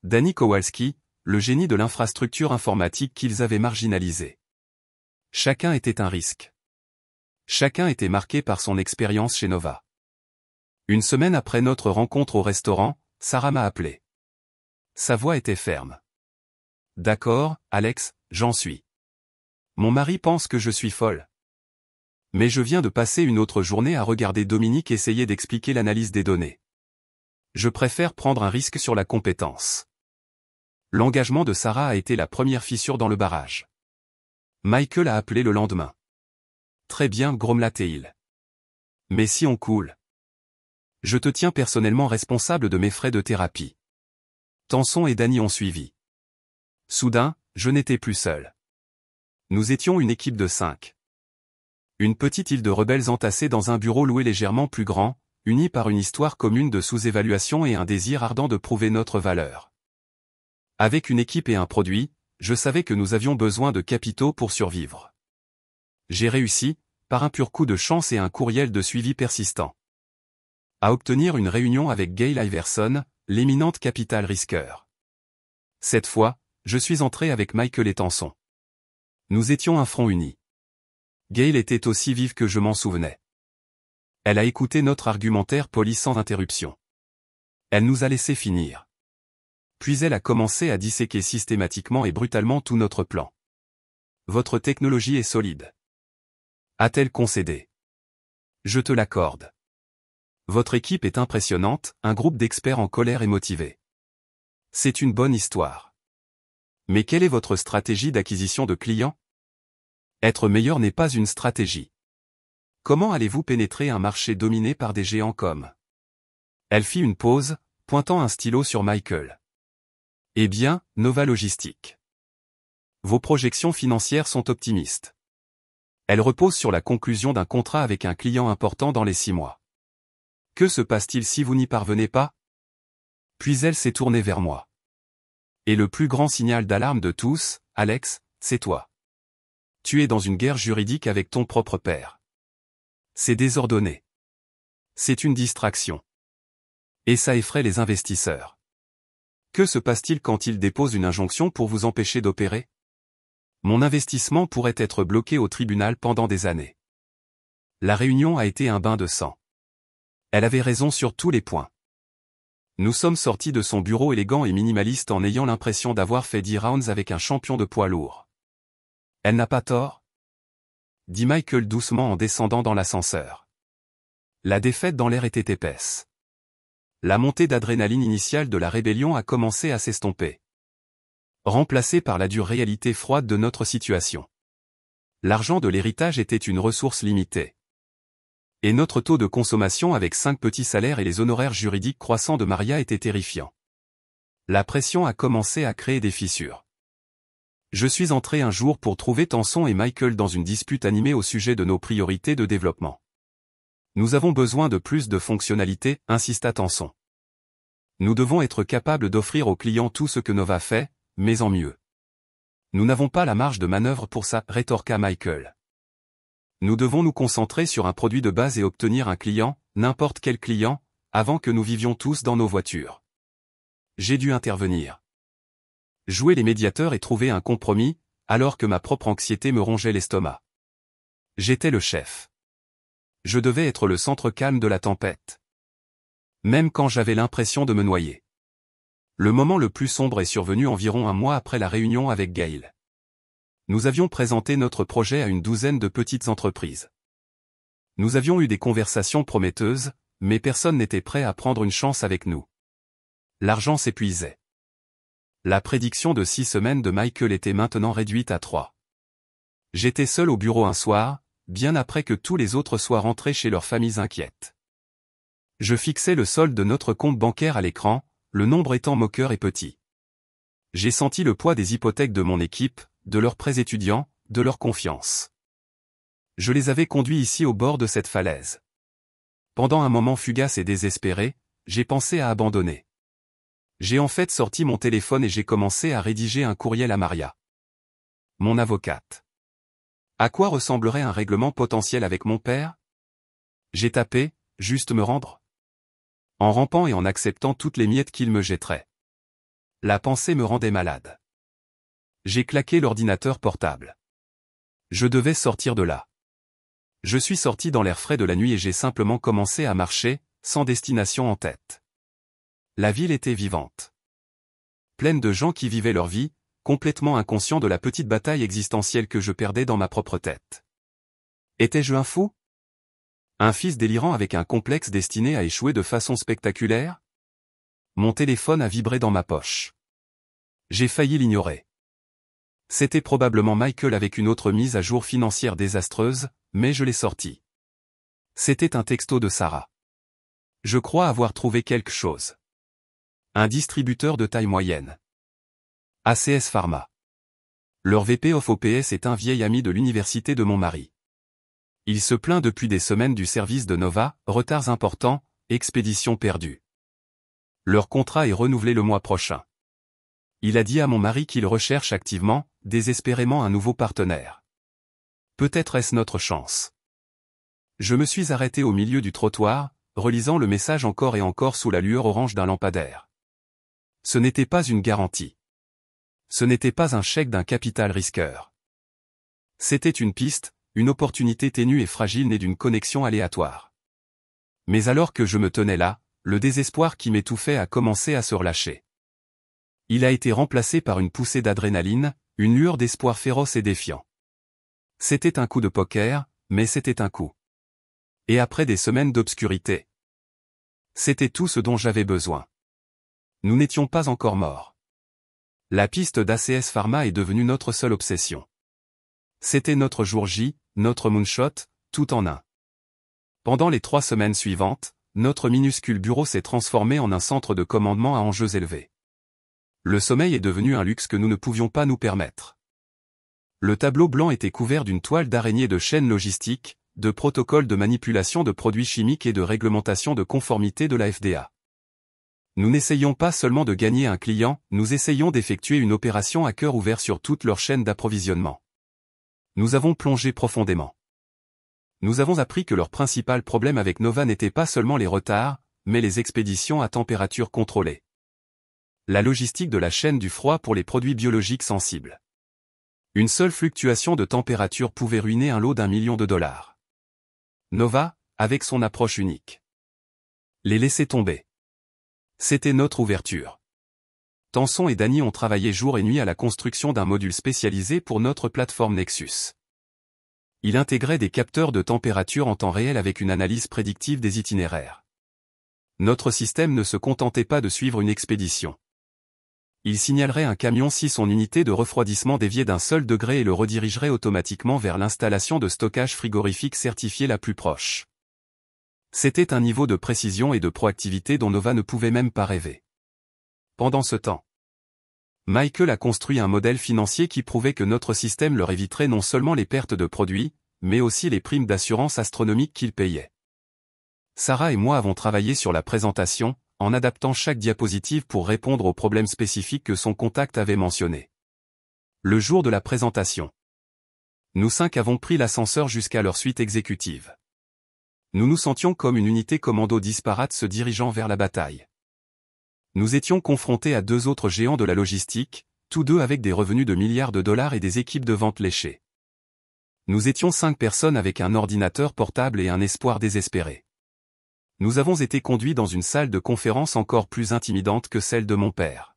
Danny Kowalski, le génie de l'infrastructure informatique qu'ils avaient marginalisé. Chacun était un risque. Chacun était marqué par son expérience chez Nova. Une semaine après notre rencontre au restaurant, Sarah m'a appelé. Sa voix était ferme. D'accord, Alex, j'en suis. Mon mari pense que je suis folle. Mais je viens de passer une autre journée à regarder Dominique essayer d'expliquer l'analyse des données. Je préfère prendre un risque sur la compétence. L'engagement de Sarah a été la première fissure dans le barrage. Michael a appelé le lendemain. Très bien, grommela-t-il. Mais si on coule. Je te tiens personnellement responsable de mes frais de thérapie. Tanson et Danny ont suivi. Soudain, je n'étais plus seul. Nous étions une équipe de 5. Une petite île de rebelles entassée dans un bureau loué légèrement plus grand, unis par une histoire commune de sous-évaluation et un désir ardent de prouver notre valeur. Avec une équipe et un produit, je savais que nous avions besoin de capitaux pour survivre. J'ai réussi, par un pur coup de chance et un courriel de suivi persistant, à obtenir une réunion avec Gail Iverson, l'éminente capital risqueur. Cette fois, je suis entré avec Michael et Tanson. Nous étions un front uni. Gail était aussi vive que je m'en souvenais. Elle a écouté notre argumentaire poli sans interruption. Elle nous a laissé finir. Puis elle a commencé à disséquer systématiquement et brutalement tout notre plan. Votre technologie est solide. A-t-elle concédé? Je te l'accorde. Votre équipe est impressionnante, un groupe d'experts en colère et motivés. C'est une bonne histoire. Mais quelle est votre stratégie d'acquisition de clients? Être meilleur n'est pas une stratégie. Comment allez-vous pénétrer un marché dominé par des géants comme? Elle fit une pause, pointant un stylo sur Michael. Eh bien, Nova Logistique. Vos projections financières sont optimistes. Elles reposent sur la conclusion d'un contrat avec un client important dans les 6 mois. Que se passe-t-il si vous n'y parvenez pas? Puis elle s'est tournée vers moi. Et le plus grand signal d'alarme de tous, Alex, c'est toi. tu es dans une guerre juridique avec ton propre père. C'est désordonné. C'est une distraction. Et ça effraie les investisseurs. Que se passe-t-il quand ils déposent une injonction pour vous empêcher d'opérer? Mon investissement pourrait être bloqué au tribunal pendant des années. La réunion a été un bain de sang. Elle avait raison sur tous les points. Nous sommes sortis de son bureau élégant et minimaliste en ayant l'impression d'avoir fait 10 rounds avec un champion de poids lourd. Elle n'a pas tort? Dit Michael doucement en descendant dans l'ascenseur. La défaite dans l'air était épaisse. La montée d'adrénaline initiale de la rébellion a commencé à s'estomper. Remplacée par la dure réalité froide de notre situation. L'argent de l'héritage était une ressource limitée. Et notre taux de consommation avec 5 petits salaires et les honoraires juridiques croissants de Maria était terrifiant. La pression a commencé à créer des fissures. Je suis entré un jour pour trouver Tanson et Michael dans une dispute animée au sujet de nos priorités de développement. Nous avons besoin de plus de fonctionnalités, insista Tanson. Nous devons être capables d'offrir aux clients tout ce que Nova fait, mais en mieux. Nous n'avons pas la marge de manœuvre pour ça, rétorqua Michael. Nous devons nous concentrer sur un produit de base et obtenir un client, n'importe quel client, avant que nous vivions tous dans nos voitures. J'ai dû intervenir. Jouer les médiateurs et trouver un compromis, alors que ma propre anxiété me rongeait l'estomac. J'étais le chef. Je devais être le centre calme de la tempête. Même quand j'avais l'impression de me noyer. Le moment le plus sombre est survenu environ un mois après la réunion avec Gail. Nous avions présenté notre projet à une douzaine de petites entreprises. Nous avions eu des conversations prometteuses, mais personne n'était prêt à prendre une chance avec nous. L'argent s'épuisait. La prédiction de 6 semaines de Michael était maintenant réduite à 3. J'étais seul au bureau un soir, bien après que tous les autres soient rentrés chez leurs familles inquiètes. Je fixais le solde de notre compte bancaire à l'écran, le nombre étant moqueur et petit. J'ai senti le poids des hypothèques de mon équipe, de leurs prêts étudiants, de leur confiance. Je les avais conduits ici au bord de cette falaise. Pendant un moment fugace et désespéré, j'ai pensé à abandonner. J'ai en fait sorti mon téléphone et j'ai commencé à rédiger un courriel à Maria. Mon avocate. À quoi ressemblerait un règlement potentiel avec mon père? J'ai tapé, juste me rendre? En rampant et en acceptant toutes les miettes qu'il me jetterait. La pensée me rendait malade. J'ai claqué l'ordinateur portable. Je devais sortir de là. Je suis sorti dans l'air frais de la nuit et j'ai simplement commencé à marcher, sans destination en tête. La ville était vivante. Pleine de gens qui vivaient leur vie, complètement inconscients de la petite bataille existentielle que je perdais dans ma propre tête. Étais-je un fou? Un fils délirant avec un complexe destiné à échouer de façon spectaculaire? Mon téléphone a vibré dans ma poche. J'ai failli l'ignorer. C'était probablement Michael avec une autre mise à jour financière désastreuse, mais je l'ai sorti. C'était un texto de Sarah. Je crois avoir trouvé quelque chose. Un distributeur de taille moyenne. ACS Pharma. Leur VP of OPS est un vieil ami de l'université de mon mari. Il se plaint depuis des semaines du service de Nova, retards importants, expéditions perdues. Leur contrat est renouvelé le mois prochain. Il a dit à mon mari qu'il recherche activement, désespérément un nouveau partenaire. Peut-être est-ce notre chance. Je me suis arrêté au milieu du trottoir, relisant le message encore et encore sous la lueur orange d'un lampadaire. Ce n'était pas une garantie. Ce n'était pas un chèque d'un capital risqueur. C'était une piste, une opportunité ténue et fragile née d'une connexion aléatoire. Mais alors que je me tenais là, le désespoir qui m'étouffait a commencé à se relâcher. Il a été remplacé par une poussée d'adrénaline, une lueur d'espoir féroce et défiant. C'était un coup de poker, mais c'était un coup. Et après des semaines d'obscurité. C'était tout ce dont j'avais besoin. Nous n'étions pas encore morts. La piste d'ACS Pharma est devenue notre seule obsession. C'était notre jour J, notre moonshot, tout en un. Pendant les 3 semaines suivantes, notre minuscule bureau s'est transformé en un centre de commandement à enjeux élevés. Le sommeil est devenu un luxe que nous ne pouvions pas nous permettre. Le tableau blanc était couvert d'une toile d'araignée de chaînes logistiques, de protocoles de manipulation de produits chimiques et de réglementation de conformité de la FDA. Nous n'essayions pas seulement de gagner un client, nous essayons d'effectuer une opération à cœur ouvert sur toute leur chaîne d'approvisionnement. Nous avons plongé profondément. Nous avons appris que leur principal problème avec Nova n'était pas seulement les retards, mais les expéditions à température contrôlée. La logistique de la chaîne du froid pour les produits biologiques sensibles. Une seule fluctuation de température pouvait ruiner un lot d'1 million de dollars. Nova, avec son approche unique. Les laisser tomber. C'était notre ouverture. Tanson et Danny ont travaillé jour et nuit à la construction d'un module spécialisé pour notre plateforme Nexus. Il intégrait des capteurs de température en temps réel avec une analyse prédictive des itinéraires. Notre système ne se contentait pas de suivre une expédition. Il signalerait un camion si son unité de refroidissement déviait d'un seul degré et le redirigerait automatiquement vers l'installation de stockage frigorifique certifiée la plus proche. C'était un niveau de précision et de proactivité dont Nova ne pouvait même pas rêver. Pendant ce temps, Michael a construit un modèle financier qui prouvait que notre système leur éviterait non seulement les pertes de produits, mais aussi les primes d'assurance astronomiques qu'ils payaient. Sarah et moi avons travaillé sur la présentation, en adaptant chaque diapositive pour répondre aux problèmes spécifiques que son contact avait mentionnés. Le jour de la présentation, nous 5 avons pris l'ascenseur jusqu'à leur suite exécutive. Nous nous sentions comme une unité commando disparate se dirigeant vers la bataille. Nous étions confrontés à 2 autres géants de la logistique, tous 2 avec des revenus de milliards de dollars et des équipes de vente léchées. Nous étions 5 personnes avec un ordinateur portable et un espoir désespéré. Nous avons été conduits dans une salle de conférence encore plus intimidante que celle de mon père.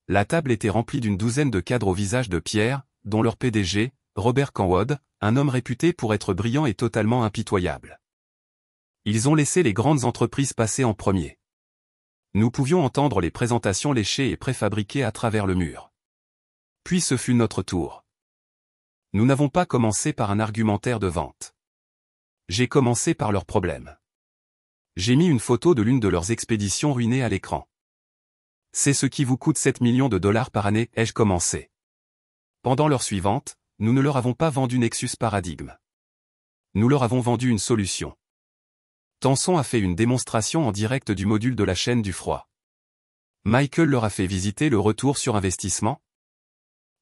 La table était remplie d'une douzaine de cadres au visage de pierre, dont leur PDG, Robert Canwood, un homme réputé pour être brillant et totalement impitoyable. Ils ont laissé les grandes entreprises passer en premier. Nous pouvions entendre les présentations léchées et préfabriquées à travers le mur. Puis ce fut notre tour. Nous n'avons pas commencé par un argumentaire de vente. J'ai commencé par leurs problèmes. J'ai mis une photo de l'une de leurs expéditions ruinées à l'écran. C'est ce qui vous coûte 7 millions de dollars par année, ai-je commencé. Pendant l'heure suivante, nous ne leur avons pas vendu Nexus Paradigm. Nous leur avons vendu une solution. Tanson a fait une démonstration en direct du module de la chaîne du froid. Michael leur a fait visiter le retour sur investissement,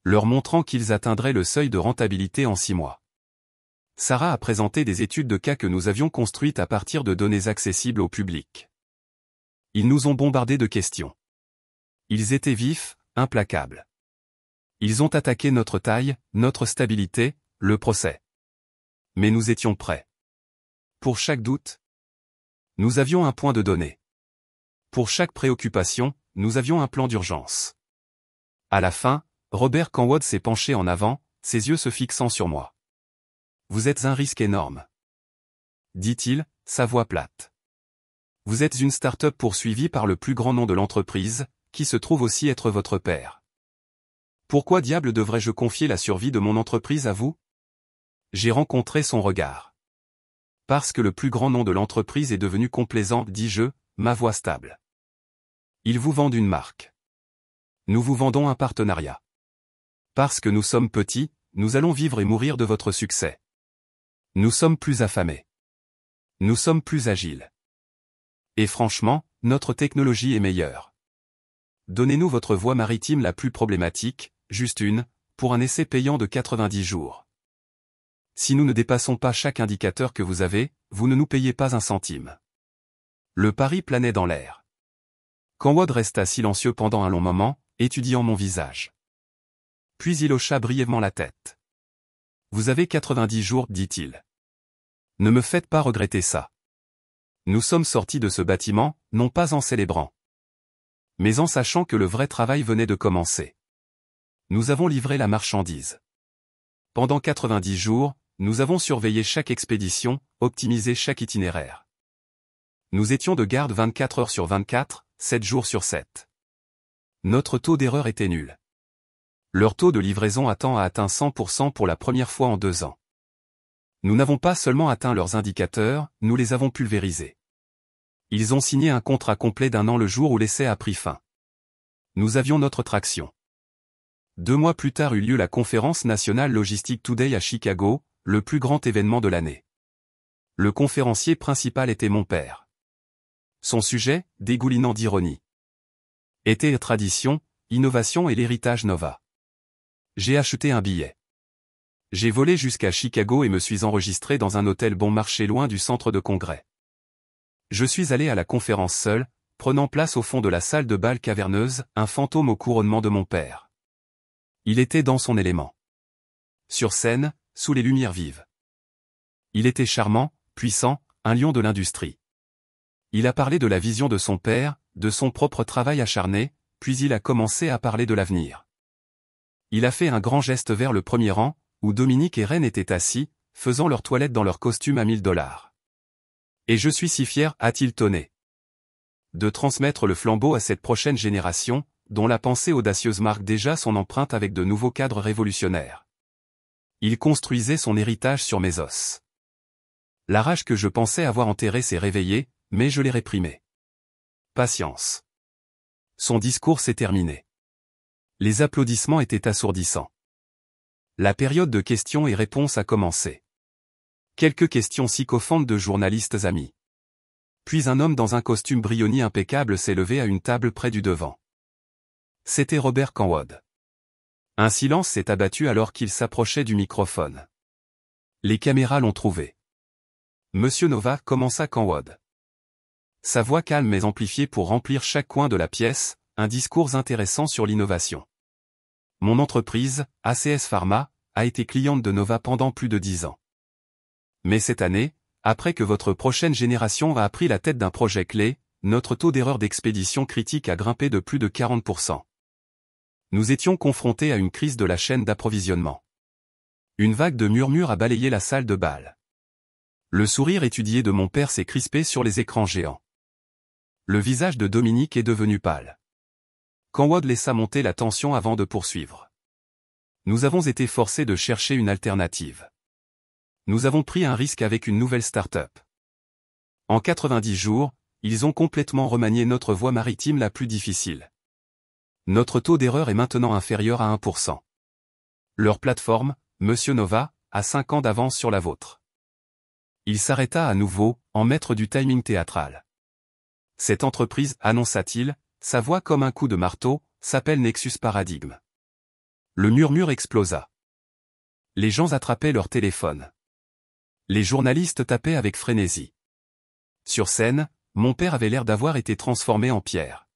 leur montrant qu'ils atteindraient le seuil de rentabilité en 6 mois. Sarah a présenté des études de cas que nous avions construites à partir de données accessibles au public. Ils nous ont bombardés de questions. Ils étaient vifs, implacables. Ils ont attaqué notre taille, notre stabilité, le procès. Mais nous étions prêts. Pour chaque doute, nous avions un point de données. Pour chaque préoccupation, nous avions un plan d'urgence. À la fin, Robert Canwood s'est penché en avant, ses yeux se fixant sur moi. « Vous êtes un risque énorme. » dit-il, sa voix plate. « Vous êtes une start-up poursuivie par le plus grand nom de l'entreprise, qui se trouve aussi être votre père. Pourquoi diable devrais-je confier la survie de mon entreprise à vous ? » J'ai rencontré son regard. Parce que le plus grand nom de l'entreprise est devenu complaisant, dis-je, ma voix stable. Ils vous vendent une marque. Nous vous vendons un partenariat. Parce que nous sommes petits, nous allons vivre et mourir de votre succès. Nous sommes plus affamés. Nous sommes plus agiles. Et franchement, notre technologie est meilleure. Donnez-nous votre voie maritime la plus problématique, juste une, pour un essai payant de 90 jours. Si nous ne dépassons pas chaque indicateur que vous avez, vous ne nous payez pas un centime. Le pari planait dans l'air. Canwood resta silencieux pendant un long moment, étudiant mon visage. Puis il hocha brièvement la tête. « Vous avez 90 jours, dit-il. Ne me faites pas regretter ça. Nous sommes sortis de ce bâtiment, non pas en célébrant, mais en sachant que le vrai travail venait de commencer. Nous avons livré la marchandise. Pendant 90 jours, nous avons surveillé chaque expédition, optimisé chaque itinéraire. Nous étions de garde 24 heures sur 24, 7 jours sur 7. Notre taux d'erreur était nul. Leur taux de livraison à temps a atteint 100% pour la première fois en 2 ans. Nous n'avons pas seulement atteint leurs indicateurs, nous les avons pulvérisés. Ils ont signé un contrat complet d'1 an le jour où l'essai a pris fin. Nous avions notre traction. 2 mois plus tard eut lieu la conférence nationale Logistic Today à Chicago, le plus grand événement de l'année. Le conférencier principal était mon père. Son sujet, dégoulinant d'ironie, était tradition, innovation et l'héritage Nova. J'ai acheté un billet. J'ai volé jusqu'à Chicago et me suis enregistré dans un hôtel bon marché loin du centre de congrès. Je suis allé à la conférence seul, prenant place au fond de la salle de bal caverneuse, un fantôme au couronnement de mon père. Il était dans son élément. Sur scène, sous les lumières vives. Il était charmant, puissant, un lion de l'industrie. Il a parlé de la vision de son père, de son propre travail acharné, puis il a commencé à parler de l'avenir. Il a fait un grand geste vers le premier rang, où Dominique et Ren étaient assis, faisant leur toilette dans leur costume à $1000. Et je suis si fier, a-t-il tonné, de transmettre le flambeau à cette prochaine génération, dont la pensée audacieuse marque déjà son empreinte avec de nouveaux cadres révolutionnaires. Il construisait son héritage sur mes os. La rage que je pensais avoir enterrée s'est réveillée, mais je l'ai réprimée. Patience. Son discours s'est terminé. Les applaudissements étaient assourdissants. La période de questions et réponses a commencé. Quelques questions sycophantes de journalistes amis. Puis un homme dans un costume brioni impeccable s'est levé à une table près du devant. C'était Robert Canwod. Un silence s'est abattu alors qu'il s'approchait du microphone. Les caméras l'ont trouvé. Monsieur Nova, commença Canwod. Sa voix calme mais amplifiée pour remplir chaque coin de la pièce, un discours intéressant sur l'innovation. Mon entreprise, ACS Pharma, a été cliente de Nova pendant plus de 10 ans. Mais cette année, après que votre prochaine génération a pris la tête d'un projet clé, notre taux d'erreur d'expédition critique a grimpé de plus de 40%. Nous étions confrontés à une crise de la chaîne d'approvisionnement. Une vague de murmures a balayé la salle de bal. Le sourire étudié de mon père s'est crispé sur les écrans géants. Le visage de Dominique est devenu pâle. Canwod laissa monter la tension avant de poursuivre. Nous avons été forcés de chercher une alternative. Nous avons pris un risque avec une nouvelle start-up. En 90 jours, ils ont complètement remanié notre voie maritime la plus difficile. Notre taux d'erreur est maintenant inférieur à 1%. Leur plateforme, Monsieur Nova, a 5 ans d'avance sur la vôtre. Il s'arrêta à nouveau, en maître du timing théâtral. Cette entreprise, annonça-t-il, sa voix comme un coup de marteau, s'appelle Nexus Paradigm. Le murmure explosa. Les gens attrapaient leur téléphone. Les journalistes tapaient avec frénésie. Sur scène, mon père avait l'air d'avoir été transformé en pierre.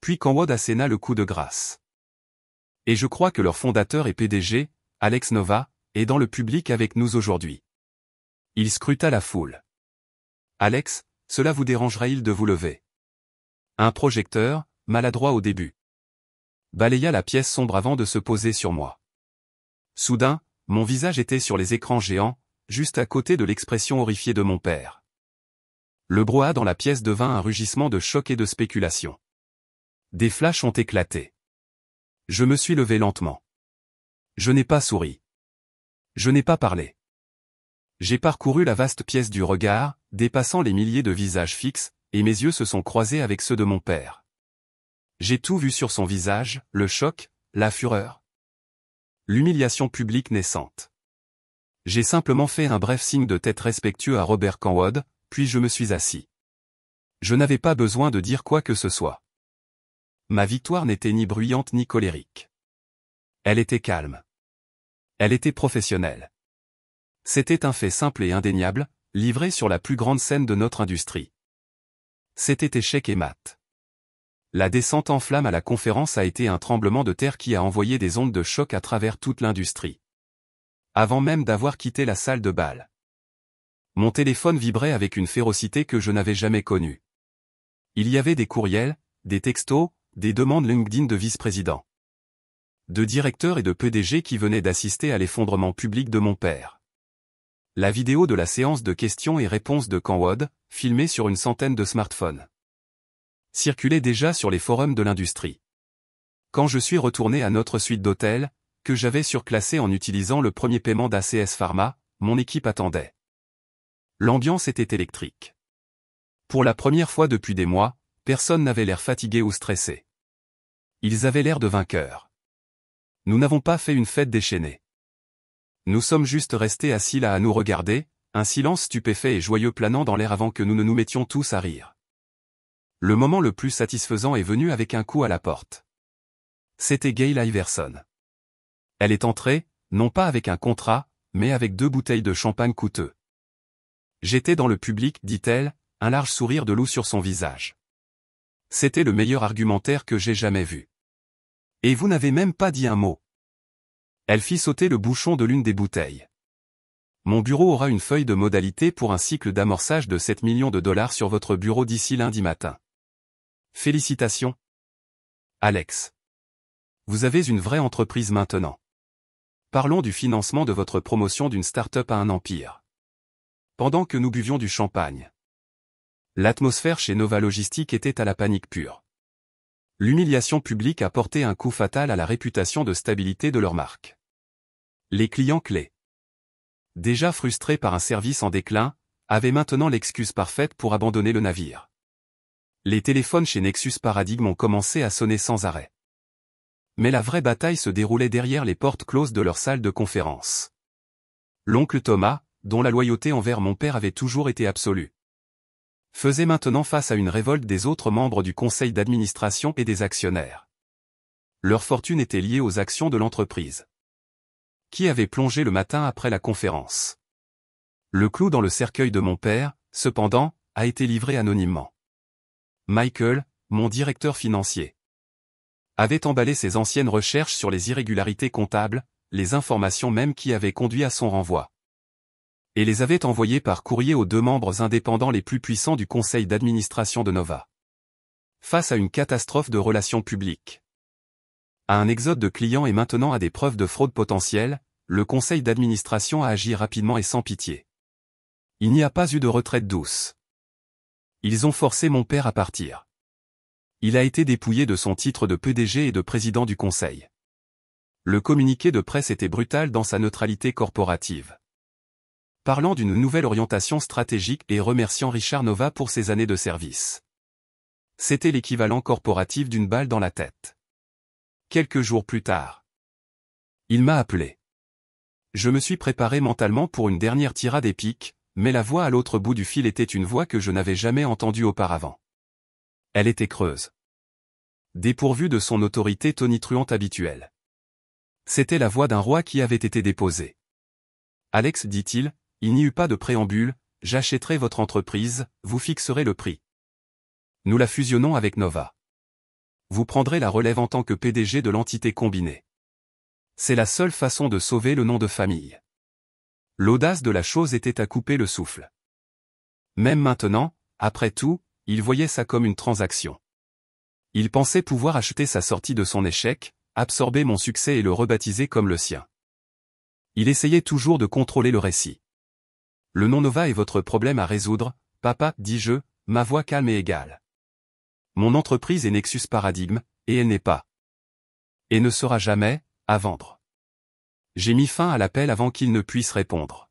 Puis Canwod asséna le coup de grâce. Et je crois que leur fondateur et PDG, Alex Nova, est dans le public avec nous aujourd'hui. Il scruta la foule. Alex, cela vous dérangerait-il de vous lever? Un projecteur, maladroit au début, balaya la pièce sombre avant de se poser sur moi. Soudain, mon visage était sur les écrans géants, juste à côté de l'expression horrifiée de mon père. Le brouhaha dans la pièce devint un rugissement de choc et de spéculation. Des flashs ont éclaté. Je me suis levé lentement. Je n'ai pas souri. Je n'ai pas parlé. J'ai parcouru la vaste pièce du regard, dépassant les milliers de visages fixes, et mes yeux se sont croisés avec ceux de mon père. J'ai tout vu sur son visage, le choc, la fureur. L'humiliation publique naissante. J'ai simplement fait un bref signe de tête respectueux à Robert Canwod, puis je me suis assis. Je n'avais pas besoin de dire quoi que ce soit. Ma victoire n'était ni bruyante ni colérique. Elle était calme. Elle était professionnelle. C'était un fait simple et indéniable, livré sur la plus grande scène de notre industrie. C'était échec et mat. La descente en flammes à la conférence a été un tremblement de terre qui a envoyé des ondes de choc à travers toute l'industrie. Avant même d'avoir quitté la salle de bal. Mon téléphone vibrait avec une férocité que je n'avais jamais connue. Il y avait des courriels, des textos, des demandes LinkedIn de vice-présidents, de directeurs et de PDG qui venaient d'assister à l'effondrement public de mon père. La vidéo de la séance de questions et réponses de Canwod, filmée sur une centaine de smartphones, circulait déjà sur les forums de l'industrie. Quand je suis retourné à notre suite d'hôtel, que j'avais surclassé en utilisant le premier paiement d'ACS Pharma, mon équipe attendait. L'ambiance était électrique. Pour la première fois depuis des mois, personne n'avait l'air fatigué ou stressé. Ils avaient l'air de vainqueurs. Nous n'avons pas fait une fête déchaînée. Nous sommes juste restés assis là à nous regarder, un silence stupéfait et joyeux planant dans l'air avant que nous ne nous mettions tous à rire. Le moment le plus satisfaisant est venu avec un coup à la porte. C'était Gail Iverson. Elle est entrée, non pas avec un contrat, mais avec 2 bouteilles de champagne coûteux. J'étais dans le public, dit-elle, un large sourire de loup sur son visage. C'était le meilleur argumentaire que j'ai jamais vu. Et vous n'avez même pas dit un mot. Elle fit sauter le bouchon de l'une des bouteilles. Mon bureau aura une feuille de modalité pour un cycle d'amorçage de 7 millions de dollars sur votre bureau d'ici lundi matin. Félicitations. Alex. Vous avez une vraie entreprise maintenant. Parlons du financement de votre promotion d'une start-up à un empire. Pendant que nous buvions du champagne. L'atmosphère chez Nova Logistique était à la panique pure. L'humiliation publique a porté un coup fatal à la réputation de stabilité de leur marque. Les clients clés, déjà frustrés par un service en déclin, avaient maintenant l'excuse parfaite pour abandonner le navire. Les téléphones chez Nexus Paradigm ont commencé à sonner sans arrêt. Mais la vraie bataille se déroulait derrière les portes closes de leur salle de conférence. L'oncle Thomas, dont la loyauté envers mon père avait toujours été absolue, faisait maintenant face à une révolte des autres membres du conseil d'administration et des actionnaires. Leur fortune était liée aux actions de l'entreprise, qui avait plongé le matin après la conférence. Le clou dans le cercueil de mon père, cependant, a été livré anonymement. Michael, mon directeur financier, avait emballé ses anciennes recherches sur les irrégularités comptables, les informations même qui avaient conduit à son renvoi, et les avait envoyées par courrier aux 2 membres indépendants les plus puissants du conseil d'administration de Nova. Face à une catastrophe de relations publiques, à un exode de clients et maintenant à des preuves de fraude potentielle, le conseil d'administration a agi rapidement et sans pitié. Il n'y a pas eu de retraite douce. Ils ont forcé mon père à partir. Il a été dépouillé de son titre de PDG et de président du conseil. Le communiqué de presse était brutal dans sa neutralité corporative, parlant d'une nouvelle orientation stratégique et remerciant Richard Nova pour ses années de service. C'était l'équivalent corporatif d'une balle dans la tête. Quelques jours plus tard, il m'a appelé. Je me suis préparé mentalement pour une dernière tirade épique, mais la voix à l'autre bout du fil était une voix que je n'avais jamais entendue auparavant. Elle était creuse, dépourvue de son autorité tonitruante habituelle. C'était la voix d'un roi qui avait été déposé. Alex, dit-il, il n'y eut pas de préambule, j'achèterai votre entreprise, vous fixerez le prix. Nous la fusionnons avec Nova. Vous prendrez la relève en tant que PDG de l'entité combinée. C'est la seule façon de sauver le nom de famille. L'audace de la chose était à couper le souffle. Même maintenant, après tout, il voyait ça comme une transaction. Il pensait pouvoir acheter sa sortie de son échec, absorber mon succès et le rebaptiser comme le sien. Il essayait toujours de contrôler le récit. Le nom Nova est votre problème à résoudre, papa, dis-je, ma voix calme et égale. Mon entreprise est Nexus Paradigm, et elle n'est pas, et ne sera jamais, à vendre. J'ai mis fin à l'appel avant qu'il ne puisse répondre.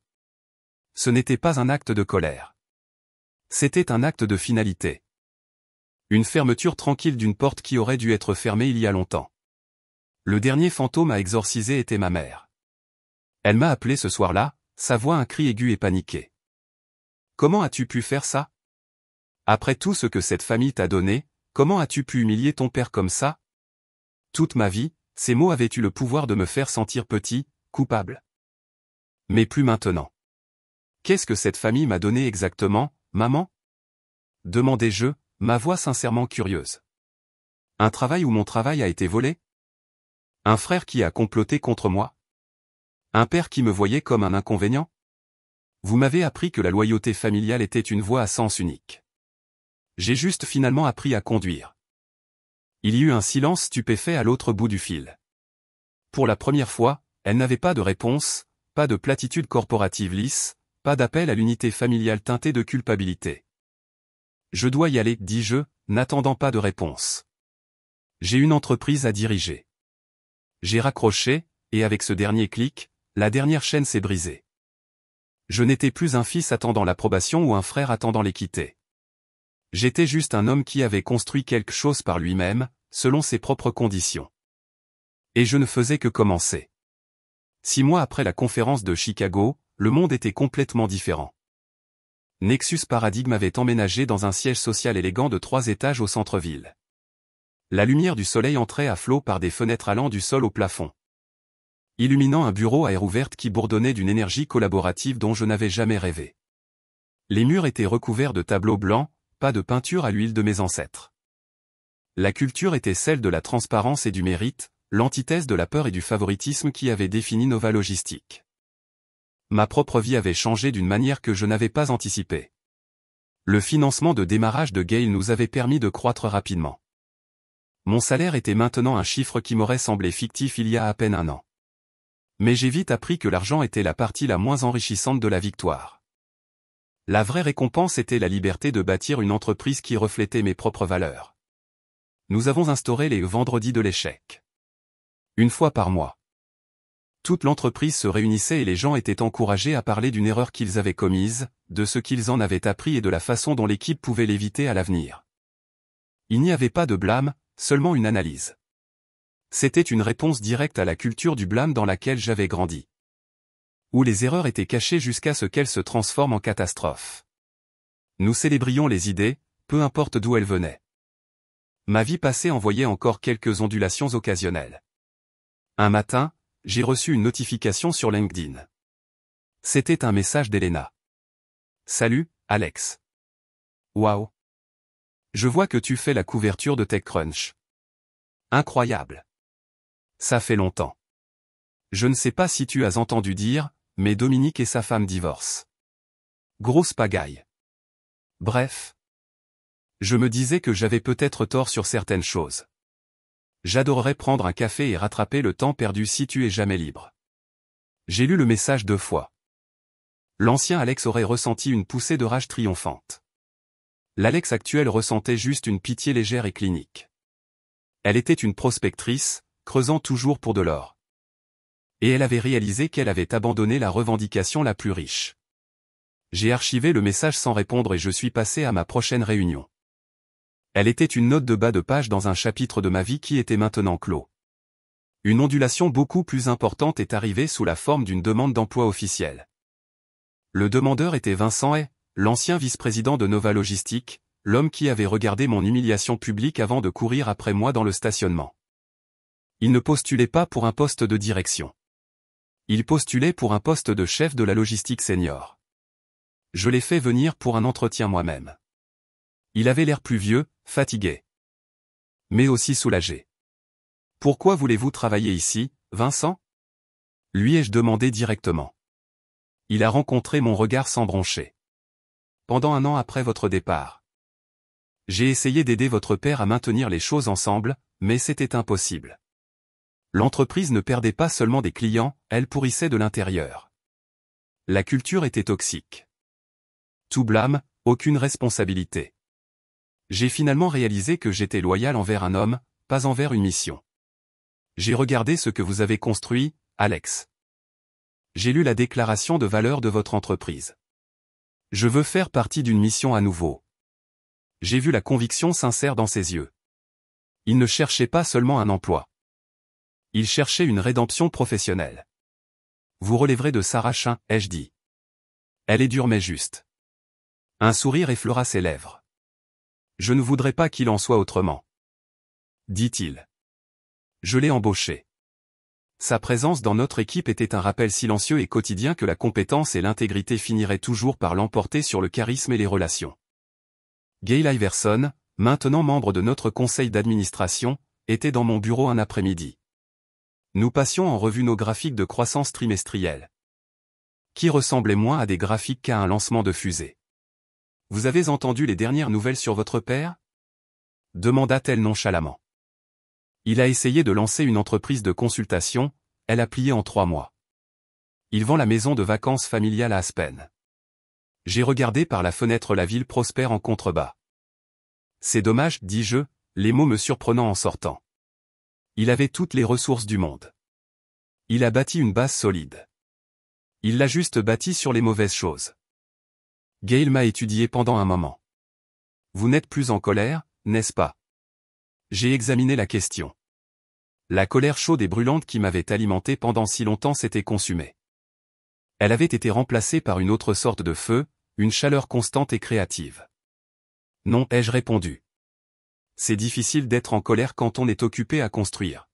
Ce n'était pas un acte de colère. C'était un acte de finalité. Une fermeture tranquille d'une porte qui aurait dû être fermée il y a longtemps. Le dernier fantôme à exorciser était ma mère. Elle m'a appelé ce soir-là, sa voix un cri aigu et paniqué. Comment as-tu pu faire ça? Après tout ce que cette famille t'a donné, comment as-tu pu humilier ton père comme ça? Toute ma vie, ces mots avaient eu le pouvoir de me faire sentir petit, coupable. Mais plus maintenant. Qu'est-ce que cette famille m'a donné exactement, maman? Demandai-je, ma voix sincèrement curieuse. Un travail où mon travail a été volé? Un frère qui a comploté contre moi? Un père qui me voyait comme un inconvénient? Vous m'avez appris que la loyauté familiale était une voie à sens unique. J'ai juste finalement appris à conduire. Il y eut un silence stupéfait à l'autre bout du fil. Pour la première fois, elle n'avait pas de réponse, pas de platitude corporative lisse, pas d'appel à l'unité familiale teintée de culpabilité. Je dois y aller, dis-je, n'attendant pas de réponse. J'ai une entreprise à diriger. J'ai raccroché, et avec ce dernier clic, la dernière chaîne s'est brisée. Je n'étais plus un fils attendant l'approbation ou un frère attendant l'équité. J'étais juste un homme qui avait construit quelque chose par lui-même, selon ses propres conditions. Et je ne faisais que commencer. 6 mois après la conférence de Chicago, le monde était complètement différent. Nexus Paradigm avait emménagé dans un siège social élégant de 3 étages au centre-ville. La lumière du soleil entrait à flot par des fenêtres allant du sol au plafond. illuminant un bureau à air ouverte qui bourdonnait d'une énergie collaborative dont je n'avais jamais rêvé. Les murs étaient recouverts de tableaux blancs, pas de peinture à l'huile de mes ancêtres. La culture était celle de la transparence et du mérite, l'antithèse de la peur et du favoritisme qui avait défini Nova Logistic. Ma propre vie avait changé d'une manière que je n'avais pas anticipée. Le financement de démarrage de Gale nous avait permis de croître rapidement. Mon salaire était maintenant un chiffre qui m'aurait semblé fictif il y a à peine un an. Mais j'ai vite appris que l'argent était la partie la moins enrichissante de la victoire. La vraie récompense était la liberté de bâtir une entreprise qui reflétait mes propres valeurs. Nous avons instauré les vendredis de l'échec. Une fois par mois. Toute l'entreprise se réunissait et les gens étaient encouragés à parler d'une erreur qu'ils avaient commise, de ce qu'ils en avaient appris et de la façon dont l'équipe pouvait l'éviter à l'avenir. Il n'y avait pas de blâme, seulement une analyse. C'était une réponse directe à la culture du blâme dans laquelle j'avais grandi. Où les erreurs étaient cachées jusqu'à ce qu'elles se transforment en catastrophes. Nous célébrions les idées, peu importe d'où elles venaient. Ma vie passée envoyait encore quelques ondulations occasionnelles. Un matin, j'ai reçu une notification sur LinkedIn. C'était un message d'Elena. Salut, Alex. Waouh. Je vois que tu fais la couverture de TechCrunch. Incroyable. Ça fait longtemps. Je ne sais pas si tu as entendu dire, mais Dominique et sa femme divorcent. Grosse pagaille. Bref. Je me disais que j'avais peut-être tort sur certaines choses. J'adorerais prendre un café et rattraper le temps perdu si tu es jamais libre. J'ai lu le message 2 fois. L'ancien Alex aurait ressenti une poussée de rage triomphante. L'Alex actuel ressentait juste une pitié légère et clinique. Elle était une prospectrice, creusant toujours pour de l'or. Et elle avait réalisé qu'elle avait abandonné la revendication la plus riche. J'ai archivé le message sans répondre et je suis passé à ma prochaine réunion. Elle était une note de bas de page dans un chapitre de ma vie qui était maintenant clos. Une ondulation beaucoup plus importante est arrivée sous la forme d'une demande d'emploi officielle. Le demandeur était Vincent Hay, l'ancien vice-président de Nova Logistic, l'homme qui avait regardé mon humiliation publique avant de courir après moi dans le stationnement. Il ne postulait pas pour un poste de direction. Il postulait pour un poste de chef de la logistique senior. Je l'ai fait venir pour un entretien moi-même. Il avait l'air plus vieux, fatigué. Mais aussi soulagé. « Pourquoi voulez-vous travailler ici, Vincent ?» lui ai-je demandé directement. Il a rencontré mon regard sans broncher. Pendant un an après votre départ. J'ai essayé d'aider votre père à maintenir les choses ensemble, mais c'était impossible. L'entreprise ne perdait pas seulement des clients, elle pourrissait de l'intérieur. La culture était toxique. Tout blâme, aucune responsabilité. J'ai finalement réalisé que j'étais loyal envers un homme, pas envers une mission. J'ai regardé ce que vous avez construit, Alex. J'ai lu la déclaration de valeur de votre entreprise. Je veux faire partie d'une mission à nouveau. J'ai vu la conviction sincère dans ses yeux. Il ne cherchait pas seulement un emploi. Il cherchait une rédemption professionnelle. Vous relèverez de Sarah Chin, ai-je dit. Elle est dure mais juste. Un sourire effleura ses lèvres. Je ne voudrais pas qu'il en soit autrement. Dit-il. Je l'ai embauché. Sa présence dans notre équipe était un rappel silencieux et quotidien que la compétence et l'intégrité finiraient toujours par l'emporter sur le charisme et les relations. Gale Iverson, maintenant membre de notre conseil d'administration, était dans mon bureau un après-midi. Nous passions en revue nos graphiques de croissance trimestrielle. Qui ressemblaient moins à des graphiques qu'à un lancement de fusée. Vous avez entendu les dernières nouvelles sur votre père ? Demanda-t-elle nonchalamment. Il a essayé de lancer une entreprise de consultation, elle a plié en 3 mois. Il vend la maison de vacances familiale à Aspen. J'ai regardé par la fenêtre la ville prospère en contrebas. C'est dommage, dis-je, les mots me surprenant en sortant. Il avait toutes les ressources du monde. Il a bâti une base solide. Il l'a juste bâtie sur les mauvaises choses. Gale m'a étudié pendant un moment. Vous n'êtes plus en colère, n'est-ce pas ? J'ai examiné la question. La colère chaude et brûlante qui m'avait alimenté pendant si longtemps s'était consumée. Elle avait été remplacée par une autre sorte de feu, une chaleur constante et créative. Non, ai-je répondu. C'est difficile d'être en colère quand on est occupé à construire.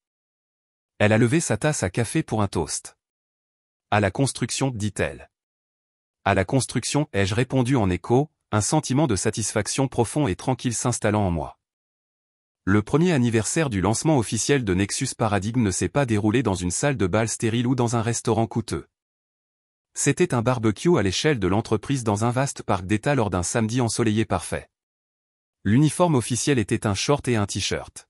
Elle a levé sa tasse à café pour un toast. À la construction, dit-elle. À la construction, ai-je répondu en écho, un sentiment de satisfaction profond et tranquille s'installant en moi. Le premier anniversaire du lancement officiel de Nexus Paradigm ne s'est pas déroulé dans une salle de bal stérile ou dans un restaurant coûteux. C'était un barbecue à l'échelle de l'entreprise dans un vaste parc d'État lors d'un samedi ensoleillé parfait. L'uniforme officiel était un short et un t-shirt.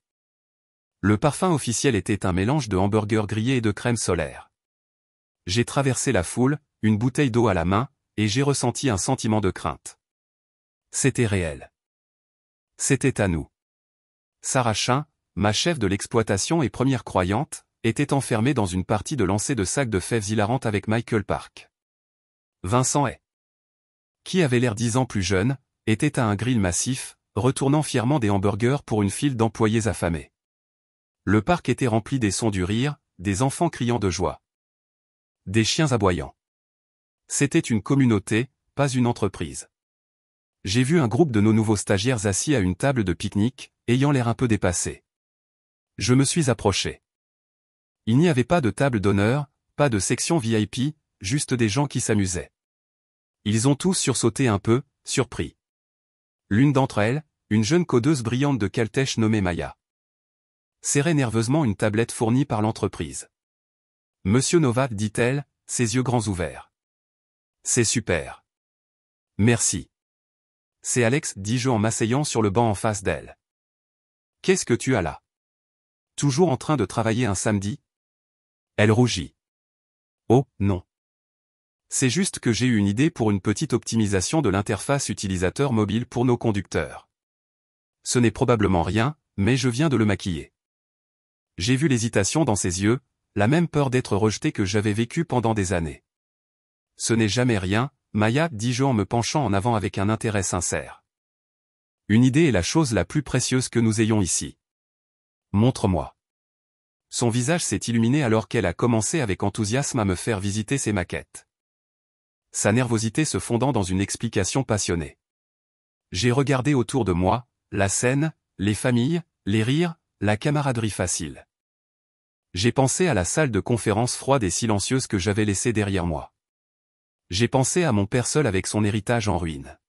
Le parfum officiel était un mélange de hamburgers grillés et de crème solaire. J'ai traversé la foule, une bouteille d'eau à la main, et j'ai ressenti un sentiment de crainte. C'était réel. C'était à nous. Sarah Chin, ma chef de l'exploitation et première croyante, était enfermée dans une partie de lancer de sacs de fèves hilarantes avec Michael Park. Vincent Hay, qui avait l'air 10 ans plus jeune, était à un grill massif, retournant fièrement des hamburgers pour une file d'employés affamés. Le parc était rempli des sons du rire, des enfants criant de joie. Des chiens aboyant. C'était une communauté, pas une entreprise. J'ai vu un groupe de nos nouveaux stagiaires assis à une table de pique-nique, ayant l'air un peu dépassés. Je me suis approché. Il n'y avait pas de table d'honneur, pas de section VIP, juste des gens qui s'amusaient. Ils ont tous sursauté un peu, surpris. L'une d'entre elles, une jeune codeuse brillante de Caltech nommée Maya, serrait nerveusement une tablette fournie par l'entreprise. Monsieur Nova, dit-elle, ses yeux grands ouverts. C'est super. Merci. C'est Alex, dis-je en m'asseyant sur le banc en face d'elle. Qu'est-ce que tu as là? Toujours en train de travailler un samedi? Elle rougit. Oh, non. C'est juste que j'ai eu une idée pour une petite optimisation de l'interface utilisateur mobile pour nos conducteurs. Ce n'est probablement rien, mais je viens de le maquiller. J'ai vu l'hésitation dans ses yeux, la même peur d'être rejeté que j'avais vécu pendant des années. Ce n'est jamais rien, Maya, dis-je en me penchant en avant avec un intérêt sincère. Une idée est la chose la plus précieuse que nous ayons ici. Montre-moi. Son visage s'est illuminé alors qu'elle a commencé avec enthousiasme à me faire visiter ses maquettes. Sa nervosité se fondant dans une explication passionnée. J'ai regardé autour de moi, la scène, les familles, les rires, la camaraderie facile. J'ai pensé à la salle de conférence froide et silencieuse que j'avais laissée derrière moi. J'ai pensé à mon père seul avec son héritage en ruine.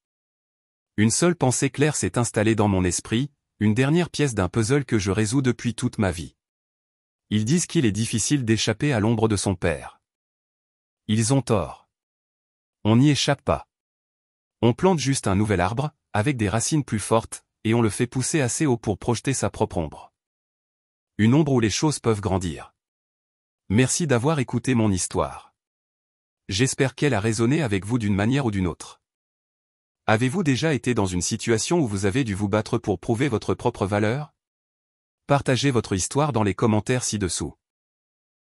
Une seule pensée claire s'est installée dans mon esprit, une dernière pièce d'un puzzle que je résous depuis toute ma vie. Ils disent qu'il est difficile d'échapper à l'ombre de son père. Ils ont tort. On n'y échappe pas. On plante juste un nouvel arbre, avec des racines plus fortes, et on le fait pousser assez haut pour projeter sa propre ombre. Une ombre où les choses peuvent grandir. Merci d'avoir écouté mon histoire. J'espère qu'elle a résonné avec vous d'une manière ou d'une autre. Avez-vous déjà été dans une situation où vous avez dû vous battre pour prouver votre propre valeur? Partagez votre histoire dans les commentaires ci-dessous.